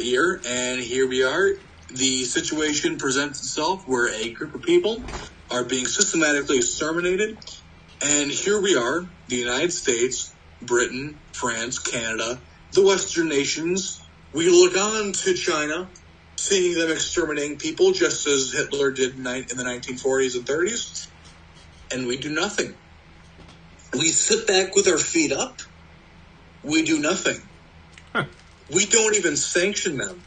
year, and here we are. The situation presents itself where a group of people are being systematically exterminated, and here we are, the United States, Britain, France, Canada, the Western nations, We look on to China, seeing them exterminating people just as Hitler did in the 1940s and 30s, and we do nothing. We sit back with our feet up. We do nothing. Huh. We don't even sanction them.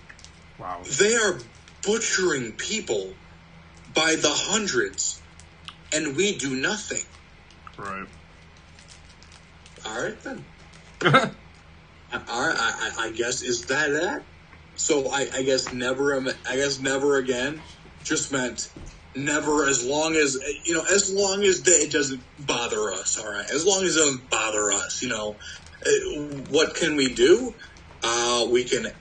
Wow. They are butchering people by the hundreds, and we do nothing. Right. All right, then. I guess, is that? So I guess never again just meant never, as long as it doesn't bother us. All right, as long as it doesn't bother us, what can we do? We can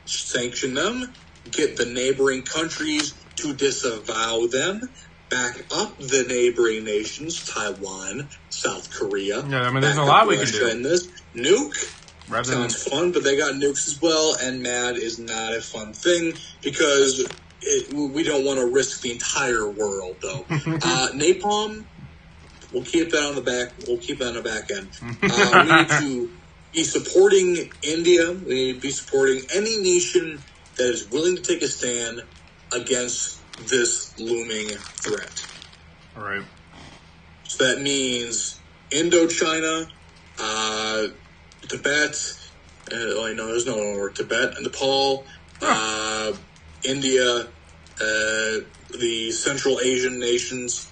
sanction them, get the neighboring countries to disavow them, back up the neighboring nations, Taiwan, South Korea. Yeah, I mean, there's a lot we can do. In this nuke. Sounds fun, but they got nukes as well, and MAD is not a fun thing because we don't want to risk the entire world, though. Napalm, we'll keep that on the back. We'll keep that on the back end. We need to be supporting India. We need to be supporting any nation that is willing to take a stand against this looming threat. All right. So that means Indochina, Tibet, there's no more Tibet, Nepal, India, the Central Asian nations.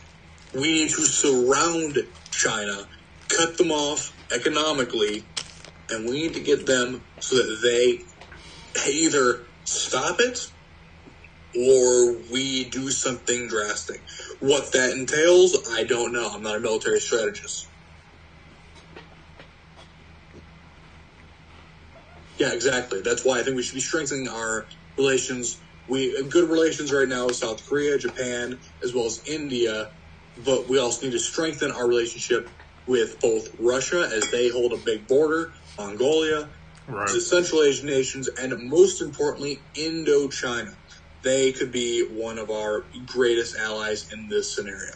We need to surround China, cut them off economically, and we need to get them so that they either stop it or we do something drastic. What that entails, I don't know. I'm not a military strategist. Yeah, exactly. That's why I think we should be strengthening our relations. We have good relations right now with South Korea, Japan, as well as India, but we also need to strengthen our relationship with both Russia, as they hold a big border, Mongolia, the Central Asian nations, and most importantly, Indochina. They could be one of our greatest allies in this scenario.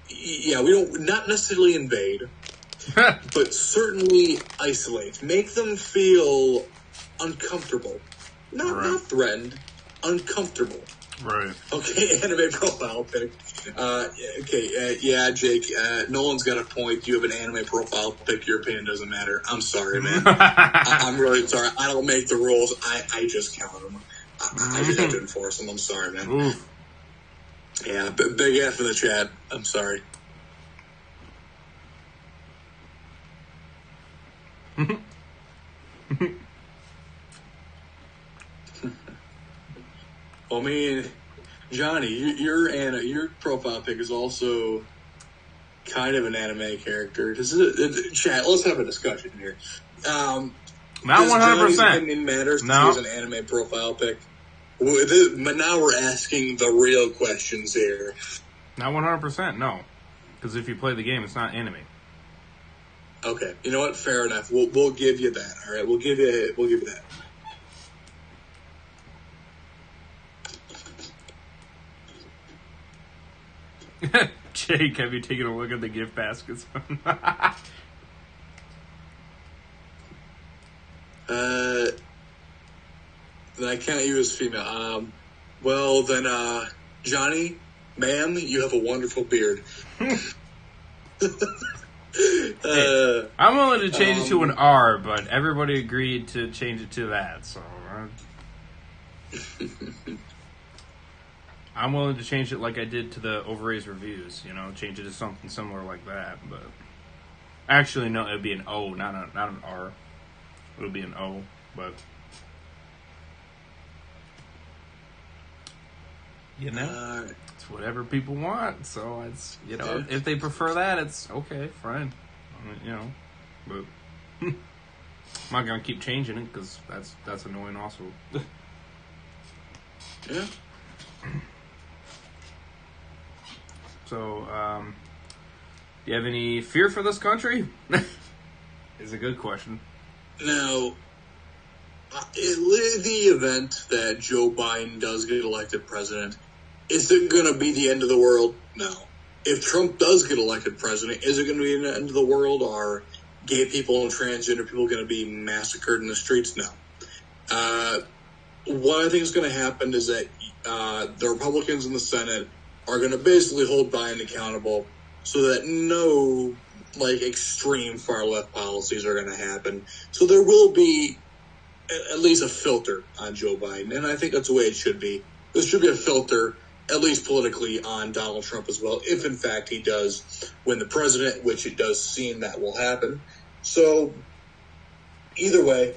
We not necessarily invade, but certainly isolate. Make them feel uncomfortable. Not threatened, uncomfortable. Right. Okay, anime profile pic. Jake, Nolan's got a point. You have an anime profile pic. Your opinion doesn't matter. I'm sorry, man. I'm really sorry. I don't make the rules. I just count them. I just have to enforce them. I'm sorry, man. Oof. Yeah, big F in the chat. I'm sorry. I mean, Johnny, your profile pic is also kind of an anime character. Chat, let's have a discussion here. Not 100%. Opinion matters since he has an anime profile pic. But now we're asking the real questions here. Not 100%, no. Because if you play the game, it's not anime. Okay, you know what? Fair enough. We'll give you that. All right, we'll give you that. Jake, have you taken a look at the gift baskets? Then I count you as female. Well, then, Johnny, ma'am, you have a wonderful beard. Hey, I'm willing to change it to an R, but everybody agreed to change it to that, so... I'm willing to change it like I did to the IronRaze reviews, change it to something similar like that, but... Actually, no, it would be an O, not an R. It would be an O, but... It's whatever people want, so it's, if they prefer that, it's okay, fine. But... I'm not gonna keep changing it, because that's annoying also. Yeah. So, do you have any fear for this country? Is a good question. Now, in the event that Joe Biden does get elected president, is it going to be the end of the world? No. If Trump does get elected president, is it going to be the end of the world? Or gay people and transgender people going to be massacred in the streets? No. What I think is going to happen is that the Republicans in the Senate are going to basically hold Biden accountable so that no, extreme far-left policies are going to happen. So there will be at least a filter on Joe Biden, and I think that's the way it should be. There should be a filter, at least politically, on Donald Trump as well, if in fact he does win the president, which it does seem that will happen. So either way,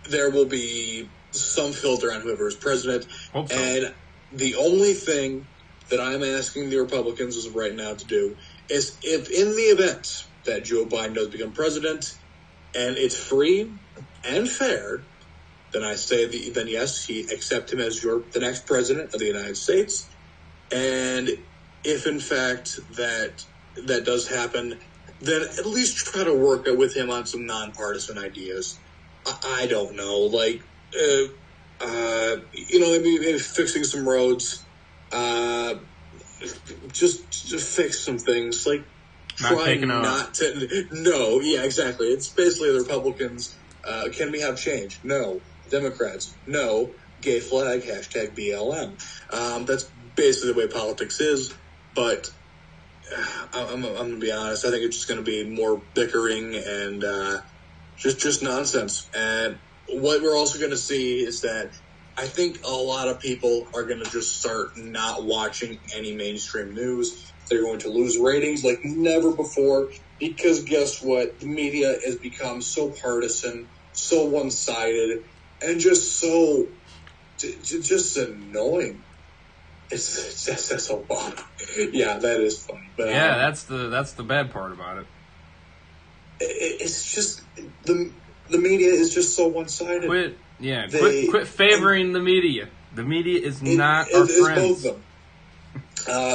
there will be some filter on whoever is president. Hope so. And the only thing that I'm asking the Republicans as of right now to do is, if in the event that Joe Biden does become president and it's free and fair, then I say then yes, accept him as the next president of the United States. And if in fact that does happen, then at least try to work with him on some nonpartisan ideas. I don't know, maybe fixing some roads, just fix some things, No, yeah, exactly. It's basically the Republicans. Can we have change? No. Democrats? No. Gay flag, #BLM. That's basically the way politics is, but I'm going to be honest. I think it's just going to be more bickering and just nonsense. And what we're also going to see is that I think a lot of people are going to just start not watching any mainstream news. They're going to lose ratings like never before, because guess what? The media has become so partisan, so one-sided, and just so just annoying. That's a lot. Yeah, that is funny. But yeah, that's the bad part about it. It's just the media is just so one-sided. Quit favoring the media. The media is not our friends. Both of them.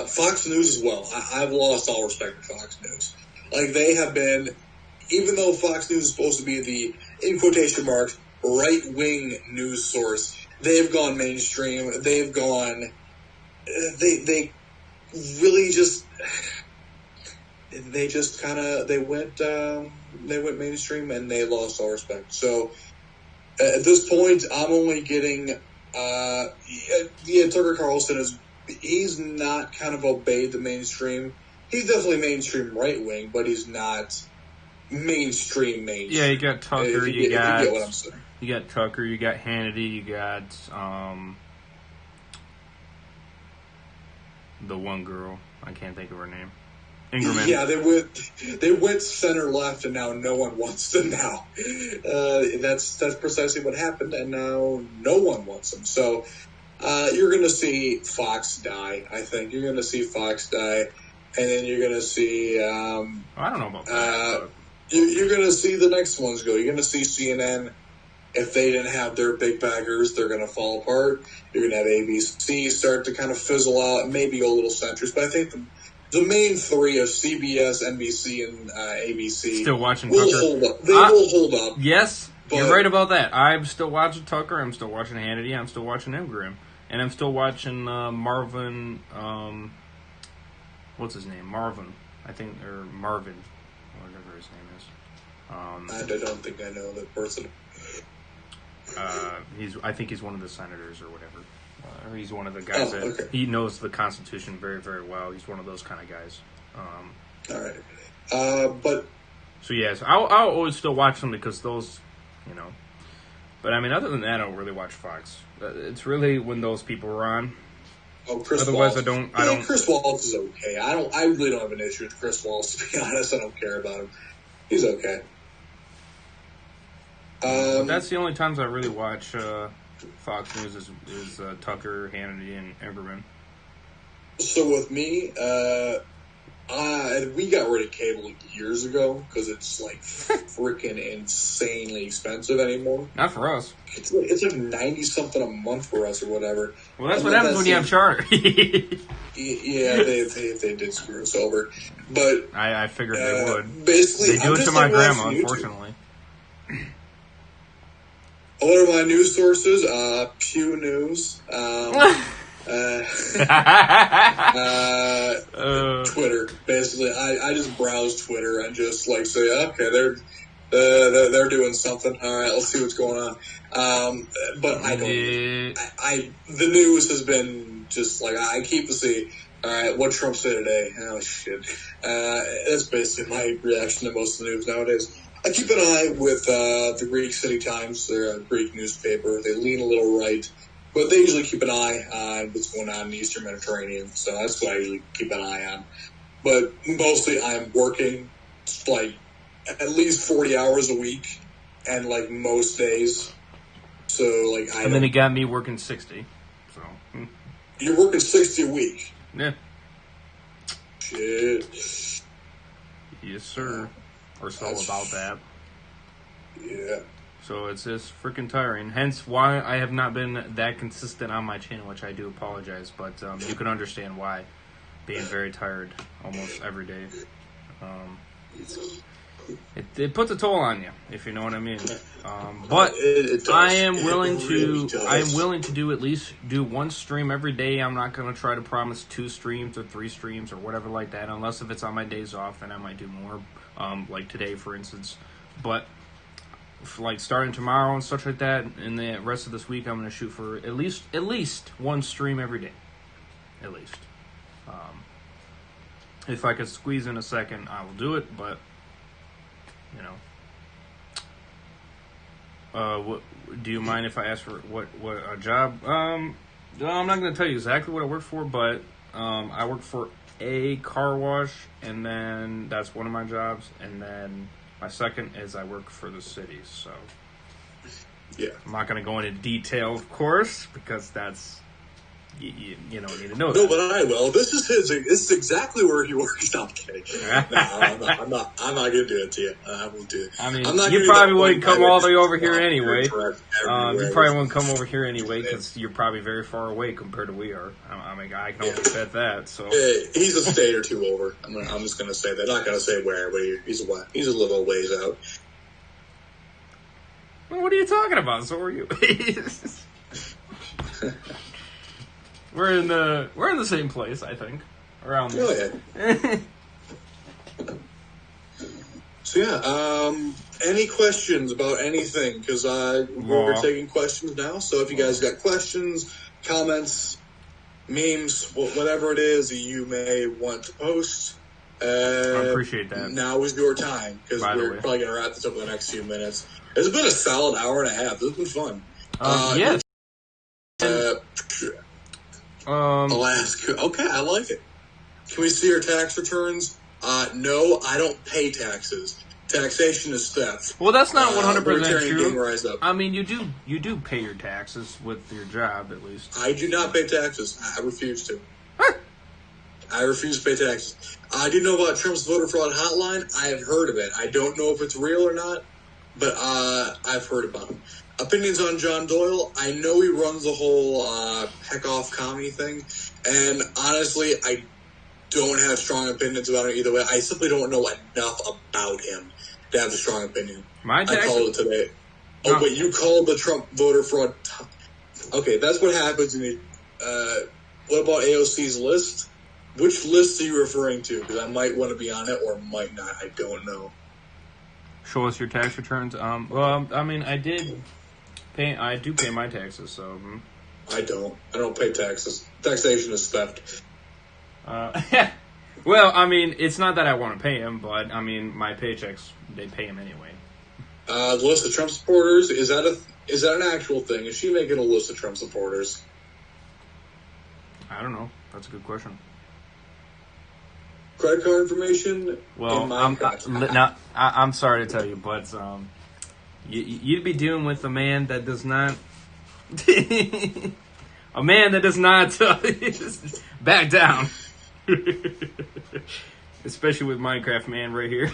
Fox News as well. I've lost all respect for Fox News. They have been, even though Fox News is supposed to be the, in quotation marks, right-wing news source, they've gone mainstream. They've gone, they really just, they went mainstream and they lost all respect. So at this point, I'm only getting, Tucker Carlson he's not kind of obeyed the mainstream. He's definitely mainstream right wing, but he's not mainstream. Yeah, you got Tucker. You get what I'm saying. You got Tucker. You got Hannity. You got the one girl. I can't think of her name. Ingerman. Yeah, they went center left, and now no one wants them. Now that's precisely what happened, and now no one wants them. So you're going to see Fox die. I think you're going to see Fox die, and then you're going to see. I don't know about that. You're going to see the next ones go. You're going to see CNN. If they didn't have their big backers, they're going to fall apart. You're going to have ABC start to kind of fizzle out, and maybe go a little centrist. But I think the main three of CBS, NBC, and ABC still watching will Tucker. Hold up. They will hold up. Yes, you're right about that. I'm still watching Tucker. I'm still watching Hannity. I'm still watching Ingram. And I'm still watching Marvin, what's his name? Marvin, I think, or Marvin, whatever his name is. I don't think I know that person. I think he's one of the senators or whatever. He's one of the guys he knows the Constitution very, very well. He's one of those kind of guys. All right. But... So, yes, I'll always still watch them because those, But, I mean, other than that, I don't really watch Fox. It's really when those people are on. Oh, Chris Otherwise, Wallace. I don't. Chris Wallace is okay. I really don't have an issue with Chris Wallace, to be honest. I don't care about him. He's okay. That's the only times I really watch Fox News is Tucker, Hannity, and Ingerman. So with me, we got rid of cable years ago because it's freaking insanely expensive anymore. Not for us. It's like 90 something a month for us or whatever. Well, that's what happens when you have charter. Yeah, they did screw us over, but I figured they would. Basically, they do it to my grandma, unfortunately. What are my news sources? Pew News. Twitter. Basically, I just browse Twitter and just like say, okay, they're doing something. All right, let's see what's going on. But I don't. The news has been just like I keep to see. All right, what Trump said today? Oh shit. That's basically my reaction to most of the news nowadays. I keep an eye with the Greek City Times. They're a Greek newspaper. They lean a little right, but they usually keep an eye on what's going on in the Eastern Mediterranean. So that's what I usually keep an eye on. But mostly I'm working like at least 40 hours a week, and like most days. So like and then he got me working 60. So you're working 60 a week. Yeah. Shit. Yes, sir. Or so about that. Yeah. So it's just freaking tiring. Hence why I have not been that consistent on my channel, which I do apologize. But you can understand why. Being very tired almost every day. It puts a toll on you, if you know what I mean. But I am willing to do at least do one stream every day. I'm not going to try to promise 2 streams or 3 streams or whatever like that, unless if it's on my days off, then I might do more, like today, for instance. But like starting tomorrow and such like that, and the rest of this week, I'm going to shoot for at least one stream every day, at least. If I could squeeze in a second, I will do it, but you know. What do you mind if I ask for what a job? No, I'm not going to tell you exactly what I work for, but I work for a car wash, and then that's one of my jobs, and then my second is I work for the city. So yeah, I'm not going to go into detail, of course, because that's you don't need to know. No, that. But I will. This is exactly where he works. No, I'm kidding. I'm not going to do it to you. I won't do it. I mean, you probably wouldn't come all the way over here anyway. You probably wouldn't come over here anyway because you're probably very far away compared to we are. I mean, I can only bet that. So he's a state or two over. I'm just going to say that. Not going to say where, but he's a little ways out. Well, what are you talking about? So are you. We're in the same place, I think. Around there. Oh, yeah. So, yeah, any questions about anything? Because we're taking questions now. So if you guys got questions, comments, memes, whatever it is that you may want to post, I appreciate that. Now is your time, because we're probably going to wrap this up in the next few minutes. It's been a solid hour and a half. This has been fun. Yes. Alaska. Okay, I like it. Can we see your tax returns? No, I don't pay taxes. Taxation is theft. Well, that's not 100% true. Rise up. I mean, you do pay your taxes with your job, at least. I do not pay taxes. I refuse to. I refuse to pay taxes. I do know about Trump's voter fraud hotline. I have heard of it. I don't know if it's real or not, but I've heard about it. Opinions on John Doyle. I know he runs the whole heck off comedy thing, and honestly, I don't have strong opinions about him either way. I simply don't know enough about him to have a strong opinion. I called it today. Oh, no. But you called the Trump voter fraud. Okay, that's what happens. What about AOC's list? Which list are you referring to? Because I might want to be on it or might not. I don't know. Show us your tax returns. Well, I mean, I do pay my taxes, so. I don't pay taxes. Taxation is theft. Well, I mean, it's not that I want to pay him, but I mean, my paychecks, they pay him anyway. The list of Trump supporters, is that an actual thing? Is she making a list of Trump supporters? I don't know. That's a good question. Credit card information? Well, I'm sorry to tell you, but you'd be dealing with a man that does not back down. Especially with Minecraft Man right here.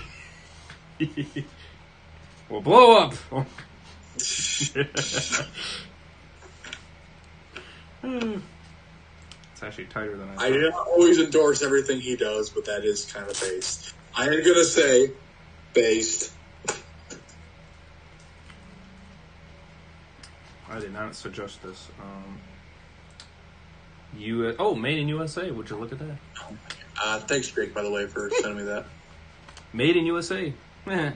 Well, blow up. It's actually tighter than I thought. I don't always endorse everything he does, but that is kind of based. I am going to say based. I did not suggest this. Made in USA. Would you look at that? Thanks, Drake, by the way, for sending me that. Made in USA. Well,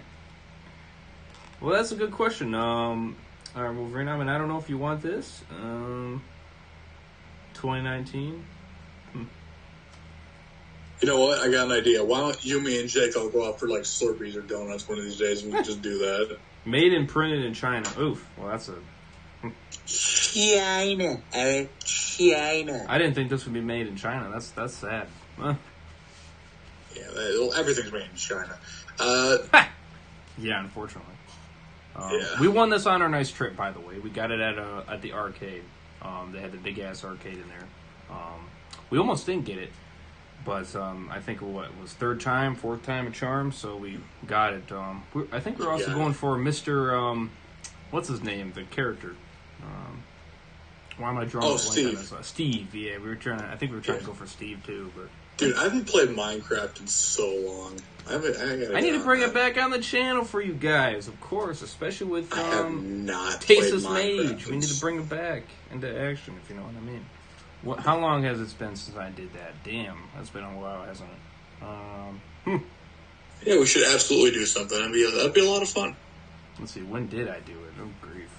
that's a good question. All right, Wolverine. I mean, I don't know if you want this. 2019. You know what? I got an idea. Why don't you, me, and Jake all go out for like Slurpees or donuts one of these days, and we just do that. Made and printed in China. Oof. Well, that's a. China. China. I didn't think this would be made in China. That's sad. Huh. Yeah, everything's made in China. Yeah, unfortunately. Yeah. We won this on our nice trip, by the way. We got it at the arcade. They had the big ass arcade in there. We almost didn't get it, but I think was third time, fourth time a charm, so we got it. I think we're also going for Mr. What's his name? The character. Why am I drawing? Oh, Steve. Steve. Yeah, I think we were trying to go for Steve too, but. Dude, I haven't played Minecraft in so long. I need to bring it back on the channel for you guys, of course, especially with I have not Tasteless played Minecraft. Mage. We need to bring it back into action, if you know what I mean. How long has it been since I did that? Damn, that's been a while, hasn't it? Yeah, we should absolutely do something. That'd be a lot of fun. Let's see, when did I do it? Oh, grief.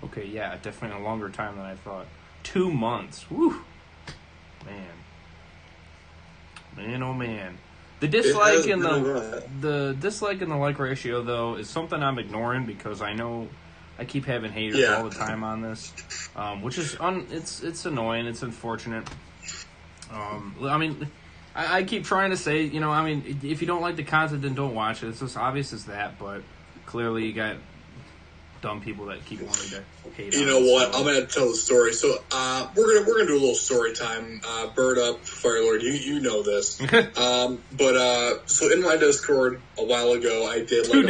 Okay, yeah, definitely a longer time than I thought. 2 months. Woo! Man, oh man. The dislike and the like ratio though is something I'm ignoring because I know I keep having haters all the time on this, which is it's annoying. It's unfortunate. I mean, I keep trying to say, I mean, if you don't like the content, then don't watch it. It's as obvious as that. But clearly, you got dumb people that keep wanting to hate. You know what? I'm gonna tell the story. So we're gonna do a little story time. Bird up, Firelord. You know this. So in my Discord a while ago, I did like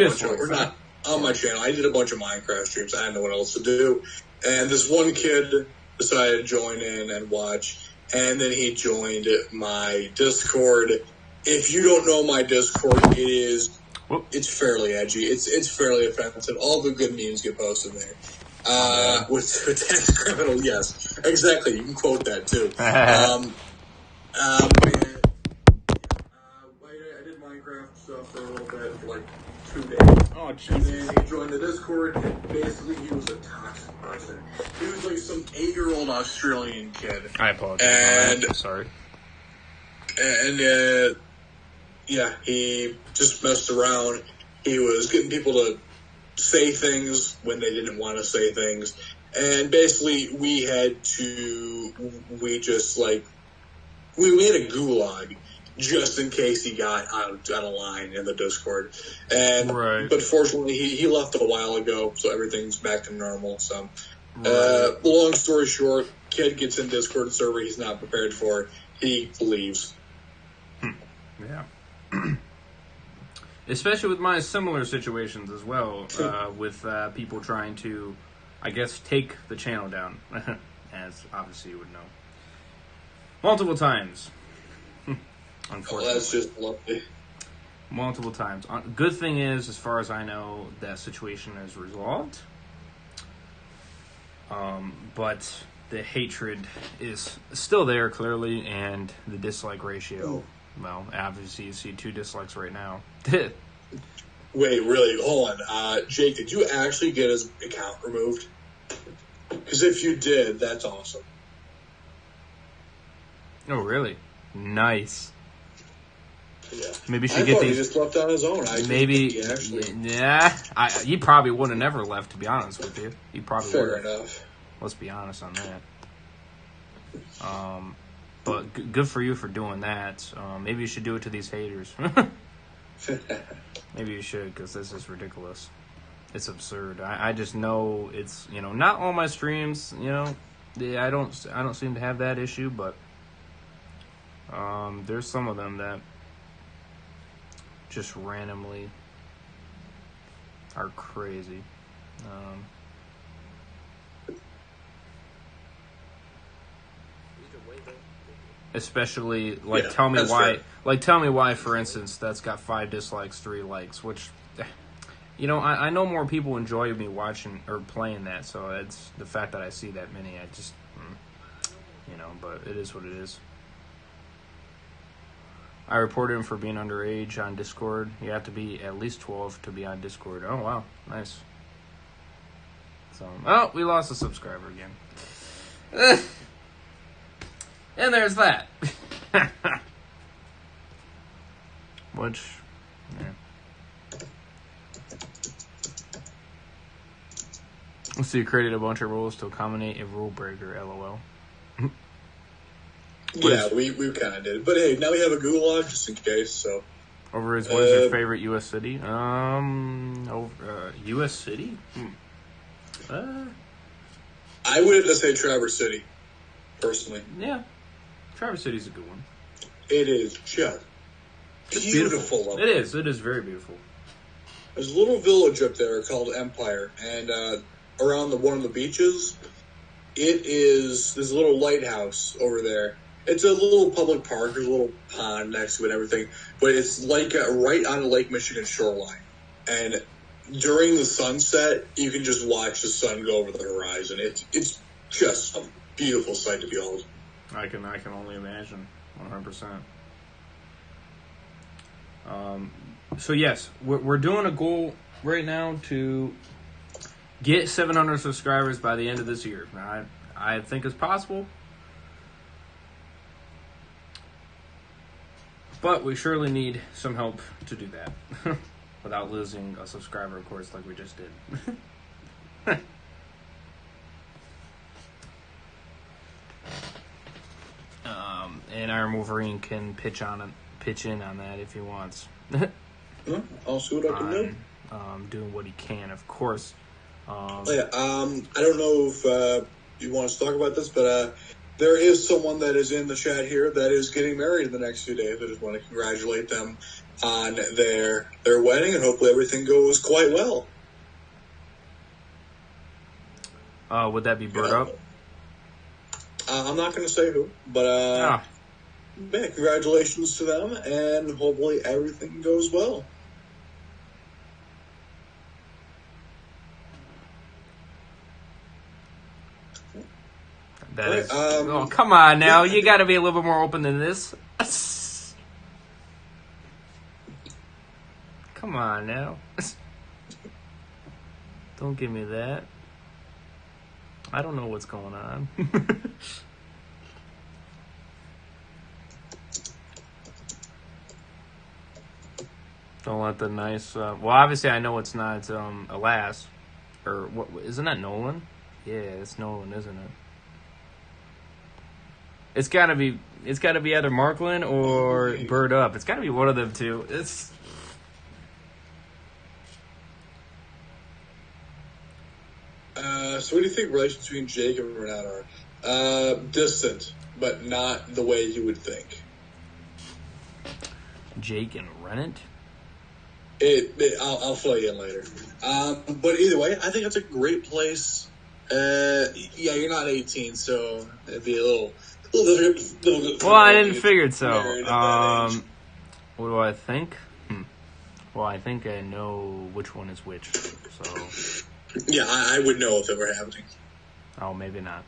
not on my channel. I did a bunch of Minecraft streams. I didn't know what else to do, and this one kid decided to join in and watch, and then he joined my Discord. If you don't know my Discord, it's fairly edgy. It's fairly offensive. All the good memes get posted there. With tax criminal, yes, exactly. You can quote that too. I did Minecraft stuff for a little bit, for like 2 days. Oh, and Jesus. then he joined the Discord, and basically he was a toxic person. He was like some 8-year-old Australian kid. I apologize. And I'm sorry. And yeah, he just messed around. He was getting people to say things when they didn't want to say things. And basically, we had a gulag just in case he got out of line in the Discord. But fortunately, he left a while ago, so everything's back to normal. So, long story short, kid gets in Discord server he's not prepared for. He leaves. Yeah. Especially with my similar situations as well, with people trying to, I guess, take the channel down, as obviously you would know. Multiple times. Unfortunately. Oh, that's just lovely. Multiple times. Good thing is, as far as I know, that situation is resolved. But the hatred is still there, clearly, and the dislike ratio... Well, obviously you see 2 dislikes right now. Wait, really? Hold on. Jake, did you actually get his account removed? Because if you did, that's awesome. Oh, really? Nice. Yeah. Maybe you should get these. He just left on his own. He probably would have never left, to be honest with you. He probably would. Fair enough. Let's be honest on that. But good for you for doing that. Maybe you should do it to these haters. Maybe you should, because this is ridiculous. It's absurd. I just know it's, not all my streams, I don't seem to have that issue, but there's some of them that just randomly are crazy. Especially, tell me why, for instance, that's got 5 dislikes, 3 likes, which, You know, I know more people enjoy me watching or playing that, so it's the fact that I see that many, I just, you know, but it is what it is. I reported him for being underage on Discord. You have to be at least 12 to be on Discord. Oh, wow. Nice. So, oh, we lost a subscriber again. And there's that. Which, yeah. So you created a bunch of rules to accommodate a rule breaker, LOL. Yeah, we kind of did. But hey, now we have a gulag just in case, so. What is your favorite U.S. city? U.S. city? I would have to say Traverse City, personally. Yeah. Traverse City's a good one. It is just beautiful. It is very beautiful. There's a little village up there called Empire, and around one of the beaches, there's a little lighthouse over there. It's a little public park. There's a little pond next to it and everything. But it's like right on the Lake Michigan shoreline. And during the sunset, you can just watch the sun go over the horizon. It's just a beautiful sight to behold. I can only imagine, 100%. So yes, we're doing a goal right now to get 700 subscribers by the end of this year. Now, I think it's possible. But we surely need some help to do that. Without losing a subscriber, of course, like we just did. And our Wolverine can pitch in on that if he wants. I'll see what I can do. Doing what he can, of course. I don't know if you want us to talk about this, but there is someone that is in the chat here that is getting married in the next few days. I just want to congratulate them on their wedding, and hopefully everything goes quite well. Would that be Bird Up? I'm not going to say who, but yeah, congratulations to them, and hopefully everything goes well. That is, oh, come on now. You got to be a little bit more open than this. Come on now. Don't give me that. I don't know what's going on. Don't let the nice... well, obviously I know it's not Alas. Or, what? Isn't that Nolan? Yeah, it's Nolan, isn't it? It's gotta be either Markland or Bird Up. It's gotta be one of them two. It's... So what do you think relations between Jake and Renat are? Distant, but not the way you would think. Jake and Renat? I'll fill you in later. But either way, I think it's a great place. Yeah, you're not 18, so it'd be a little different. Well, I didn't figure so. What do I think? Well, I think I know which one is which. So. Yeah, I would know if it were happening. Oh, maybe not.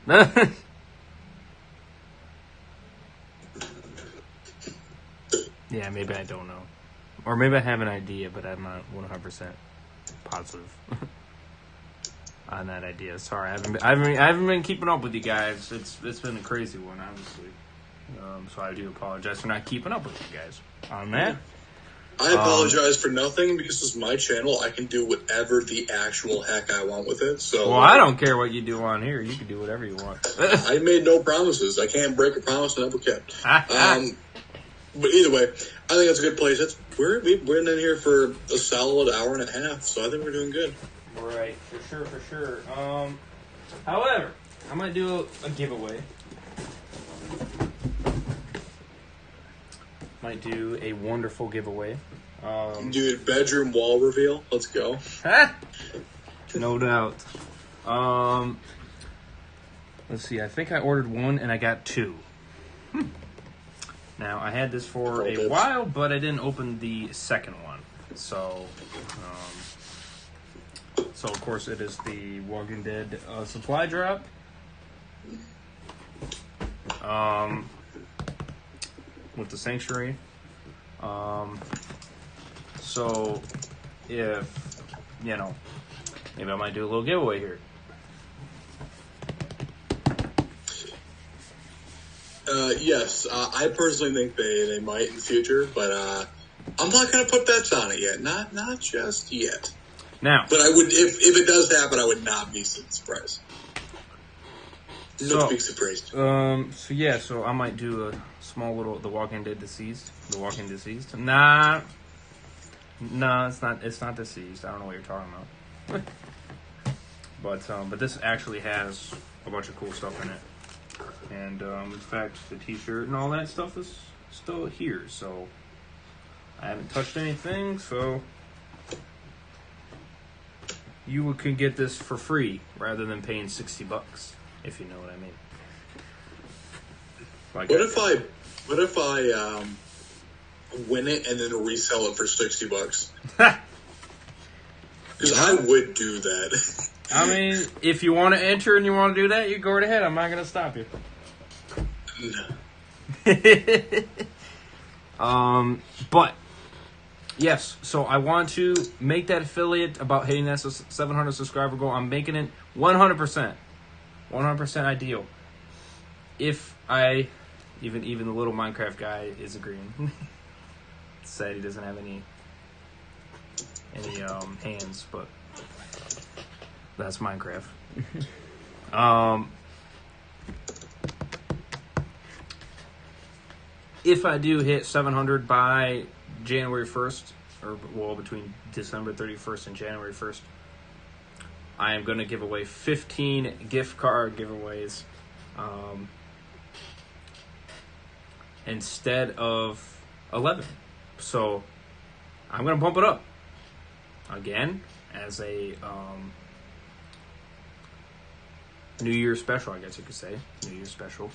Yeah, maybe I don't know. Or maybe I have an idea, but I'm not 100% positive on that idea. Sorry, I haven't been keeping up with you guys. It's been a crazy one, obviously. So I do apologize for not keeping up with you guys on that. I apologize for nothing because this is my channel. I can do whatever the actual heck I want with it. So, well, I don't care what you do on here. You can do whatever you want. I made no promises. I can't break a promise I never kept. But either way, I think it's a good place. We've been in here for a solid hour and a half, so I think we're doing good. Right, for sure. However, I might do a giveaway. Might do a wonderful giveaway. Dude, bedroom wall reveal. Let's go. No doubt. Let's see. I think I ordered one and I got two. Now, I had this for a while, but I didn't open the second one. So, So, of course, it is the Walking Dead supply drop. With the Sanctuary. So, if, maybe I might do a little giveaway here. Yes, I personally think they might in the future, but I'm not going to put bets on it yet. Not just yet. Now, but I would, if it does happen, I would not be surprised. No big surprise. So I might do a small little The Walking Dead Deceased. The Walking Deceased. Nah, it's not. It's not Deceased. I don't know what you're talking about. But this actually has a bunch of cool stuff in it. And, in fact, the t-shirt and all that stuff is still here, so I haven't touched anything, so you can get this for free rather than paying $60, if you know what I mean. What if I win it and then resell it for $60? Because I would do that. I mean, if you want to enter and you want to do that, you go right ahead. I'm not going to stop you. No. But yes, so I want to make that affiliate about hitting that 700 subscriber goal. I'm making it 100%. 100% ideal. If I even the little Minecraft guy is agreeing. Said he doesn't have any hands, but that's Minecraft. If I do hit 700 by January 1st, between December 31st and January 1st, I am going to give away 15 gift card giveaways instead of 11. So I'm going to bump it up again as a New Year's special, I guess you could say. New Year's special.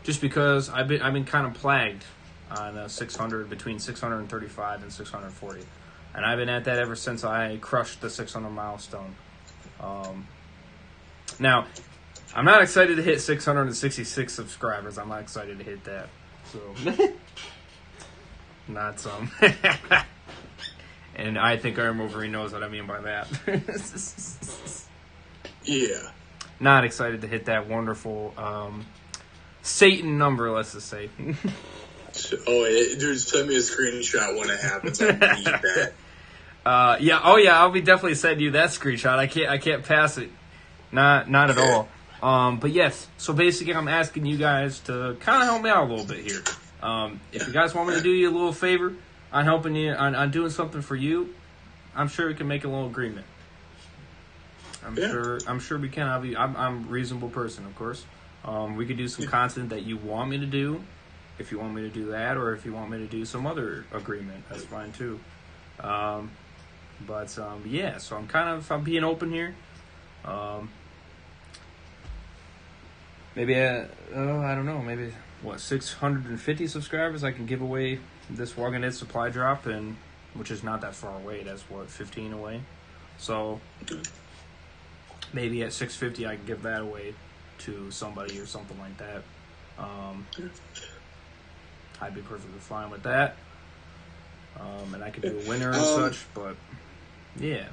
Just because I've been kind of plagued on 600, between 635 and 640. And I've been at that ever since I crushed the 600 milestone. Now, I'm not excited to hit 666 subscribers. I'm not excited to hit that. So, not some. And I think Wolverine knows what I mean by that. Yeah. Not excited to hit that wonderful Satan number, let's just say. Dude, send me a screenshot when it happens. I need that. I'll be definitely sending you that screenshot. I can't pass it. Not at all. But yes, so basically I'm asking you guys to kind of help me out a little bit here. If you guys want me to do you a little favor on helping you, on doing something for you, I'm sure we can make a little agreement. I'm sure we can. I'm a reasonable person, of course. We could do some content that you want me to do, if you want me to do that, or if you want me to do some other agreement, that's fine too. So I'm being open here. Maybe I don't know, maybe 650 subscribers I can give away this Walking Dead supply drop, and which is not that far away. That's 15 away. So maybe at 650 I can give that away to somebody or something like that. I'd be perfectly fine with that. And I could do a winner and such, but yeah.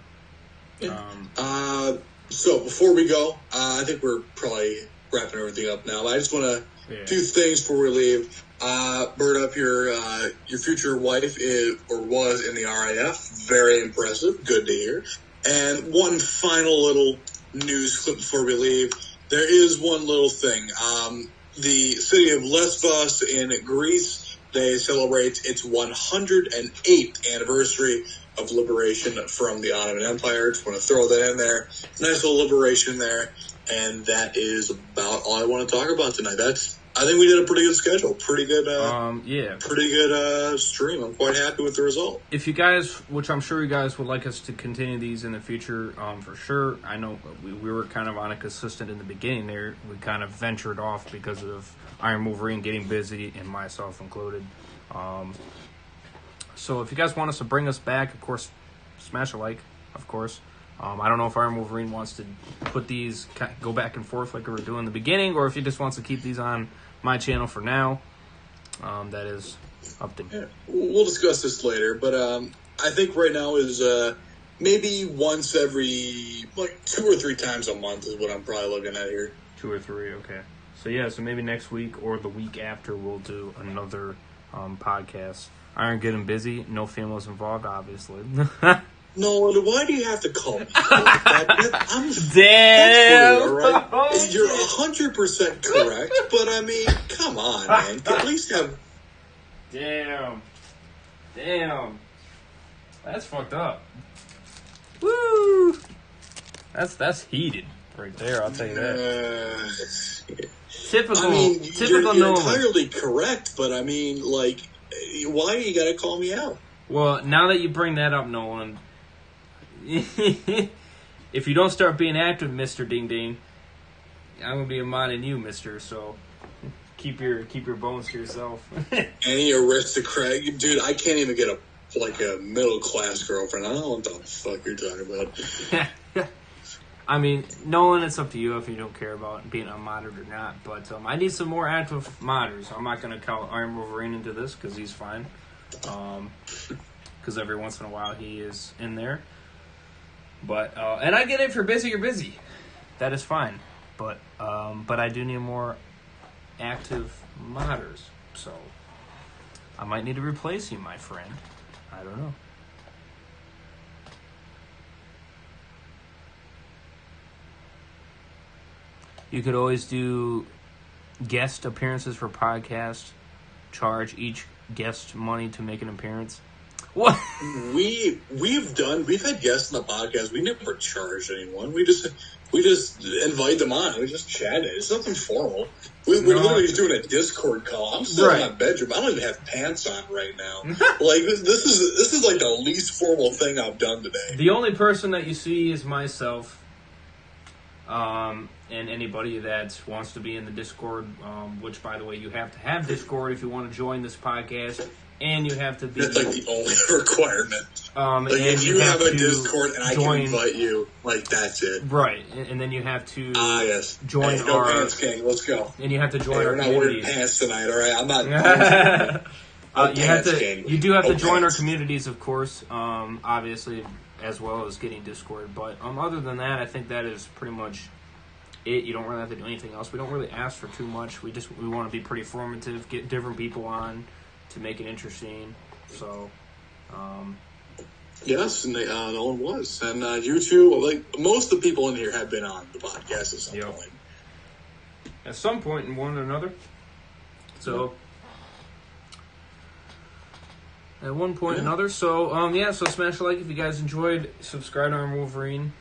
So before we go, I think we're probably wrapping everything up now. I just want to do things before we leave. Bird up, your future wife was in the RAF. Very impressive. Good to hear. And one final little news clip before we leave. There is one little thing. The city of Lesbos in Greece, they celebrate its 108th anniversary of liberation from the Ottoman Empire. Just want to throw that in there. Nice little liberation there. And that is about all I want to talk about tonight. I think we did a pretty good schedule. Pretty good stream. I'm quite happy with the result. If you guys, which I'm sure you guys would like us to continue these in the future, for sure. I know we were kind of inconsistent in the beginning there. We kind of ventured off because of Wolverine getting busy and myself included. So if you guys want us to bring us back, of course, smash a like, of course. I don't know if Iron Wolverine wants to put these, go back and forth like we were doing in the beginning, or if he just wants to keep these on my channel for now. That is up to me. Yeah, we'll discuss this later, but I think right now is maybe once every, 2 or 3 times a month is what I'm probably looking at here. 2 or 3, okay. So yeah, so maybe next week or the week after we'll do another podcast. Iron getting busy, no females involved, obviously. No, why do you have to call me that? Damn! That's rude, all right? You're 100% correct, but I mean, come on, man. At least have... Damn. That's fucked up. Woo! That's heated right there, I'll tell you that. Typical, I mean, typical you're Nolan. entirely correct, but I mean, why you gotta call me out? Well, now that you bring that up, Nolan, if you don't start being active, Mr. Ding Ding, I'm gonna be a mod in you, Mister. So keep your bones to yourself. Any aristocrat, dude, I can't even get a middle class girlfriend. I don't know what the fuck you're talking about. I mean, Nolan, it's up to you if you don't care about being unmodded or not. But I need some more active modders. I'm not going to count Iron Wolverine into this because he's fine. Because every once in a while he is in there. But and I get it, if you're busy, you're busy. That is fine. But I do need more active modders. So I might need to replace you, my friend. I don't know. You could always do guest appearances for podcasts. Charge each guest money to make an appearance. What? We've had guests on the podcast. We never charged anyone. We just invite them on. We just chatted. It's nothing formal. We're literally just doing a Discord call. I'm still in my bedroom. I don't even have pants on right now. This is like the least formal thing I've done today. The only person that you see is myself. And anybody that wants to be in the Discord, which, by the way, you have to have Discord if you want to join this podcast, and you have to be... That's the only requirement. If you have a Discord and I can invite you, that's it. Right, and then you have to yes. Join hey, no pants king, let's go. And you have to join our community. communities. We're not wearing pants tonight, all right? I'm not... you do have to join our communities, of course, obviously, as well as getting Discord. But other than that, I think that is pretty much it. You don't really have to do anything else. We don't really ask for too much. We want to be pretty formative, get different people on to make it interesting. So, yes, and no one was. And you two, most of the people in here have been on the podcast at some point. At some point in one or another. So... At one point or another. So, so smash a like if you guys enjoyed. Subscribe to Iron Wolverine.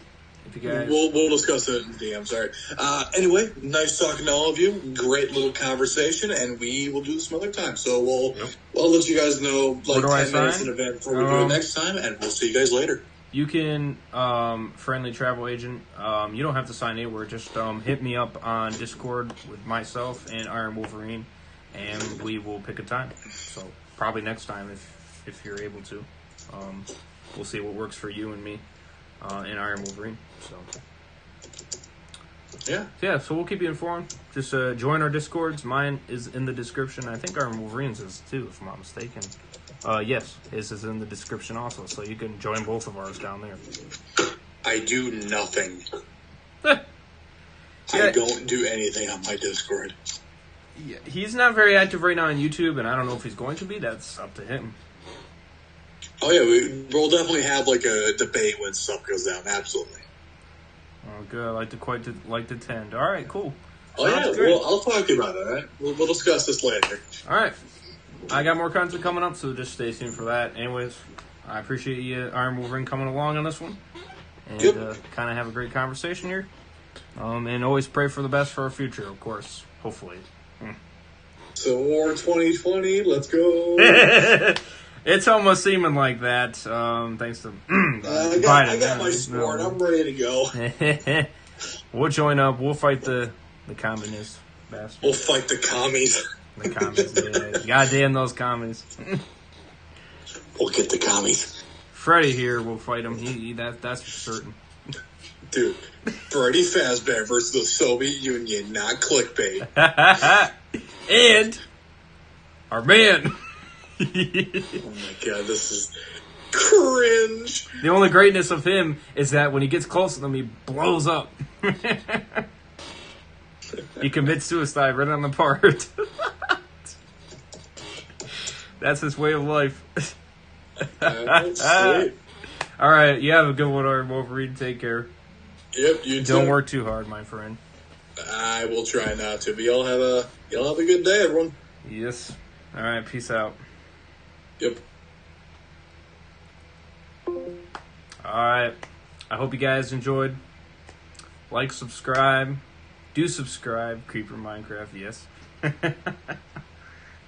If you guys... We'll discuss it in DMs, all right. Anyway, nice talking to all of you. Great little conversation, and we will do this some other time. So I'll let you guys know 10 minutes in advance before we do it next time, and we'll see you guys later. You can, friendly travel agent, you don't have to sign anywhere. Just hit me up on Discord with myself and Iron Wolverine, and we will pick a time. So probably next time if you're able to. We'll see what works for you and me in Iron Wolverine. So we'll keep you informed. Just join our Discords. Mine is in the description. I think Iron Wolverine's is too, if I'm not mistaken. Yes, his is in the description also, so you can join both of ours down there. I do nothing. I don't do anything on my Discord. Yeah, he's not very active right now on YouTube, and I don't know if he's going to be. That's up to him. Oh yeah, we'll definitely have a debate when stuff goes down. Absolutely. Oh, good. I like to tend. All right, cool. Oh yeah, well, I'll talk to you about it. All right, we'll discuss this later. All right, I got more content coming up, so just stay tuned for that. Anyways, I appreciate you, Iron Wolverine, coming along on this one, and kind of have a great conversation here. And always pray for the best for our future, of course. Hopefully. So War 2020, let's go. It's almost seeming like that, thanks to Biden. I got my sport. I'm ready to go. We'll join up. We'll fight the communist bastards. We'll fight the commies. The commies, yeah. Goddamn those commies. We'll get the commies. Freddy here will fight him. That's for certain. Dude, Freddy Fazbear versus the Soviet Union, not clickbait. And our man. Oh my god, this is cringe. The only greatness of him is that when he gets close to them, he blows up. He commits suicide right on the part. That's his way of life. Sweet. All right, you have a good one, Iron Wolverine. Take care. Yep, you too. Don't work too hard, my friend. I will try not to, but y'all have a good day, everyone. Yes. All right, peace out. Yep. Alright, I hope you guys enjoyed. Like, subscribe. Do subscribe. Creeper Minecraft, yes.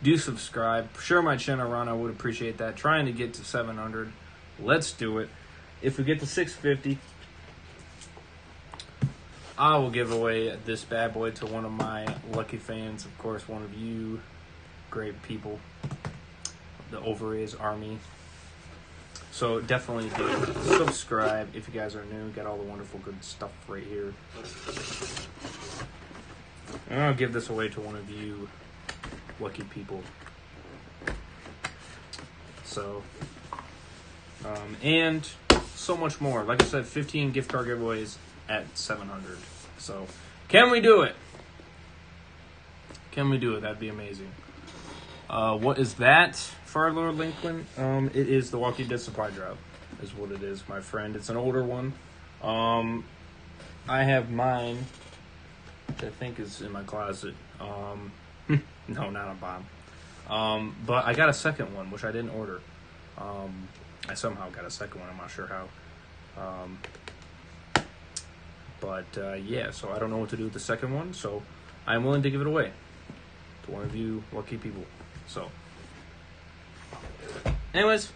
Do subscribe. Share my channel around, I would appreciate that. Trying to get to 700. Let's do it. If we get to 650, I will give away this bad boy to one of my lucky fans. Of course, one of you great people. The IronRaze army. So definitely do subscribe if you guys are new. Got all the wonderful good stuff right here. And I'll give this away to one of you lucky people. So, and so much more. Like I said, 15 gift card giveaways at 700. So, can we do it? Can we do it? That'd be amazing. What is that, for our Lord Lincoln? It is the Walking Dead supply drop, is what it is, my friend. It's an older one. I have mine, which I think is in my closet. No, not a bomb. But I got a second one, which I didn't order. I somehow got a second one. I'm not sure how. Yeah, so I don't know what to do with the second one, so I'm willing to give it away to one of you lucky people. So, anyways,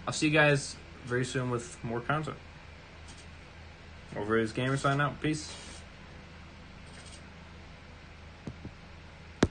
I'll see you guys very soon with more content. IronRaze Gamer sign out. Peace.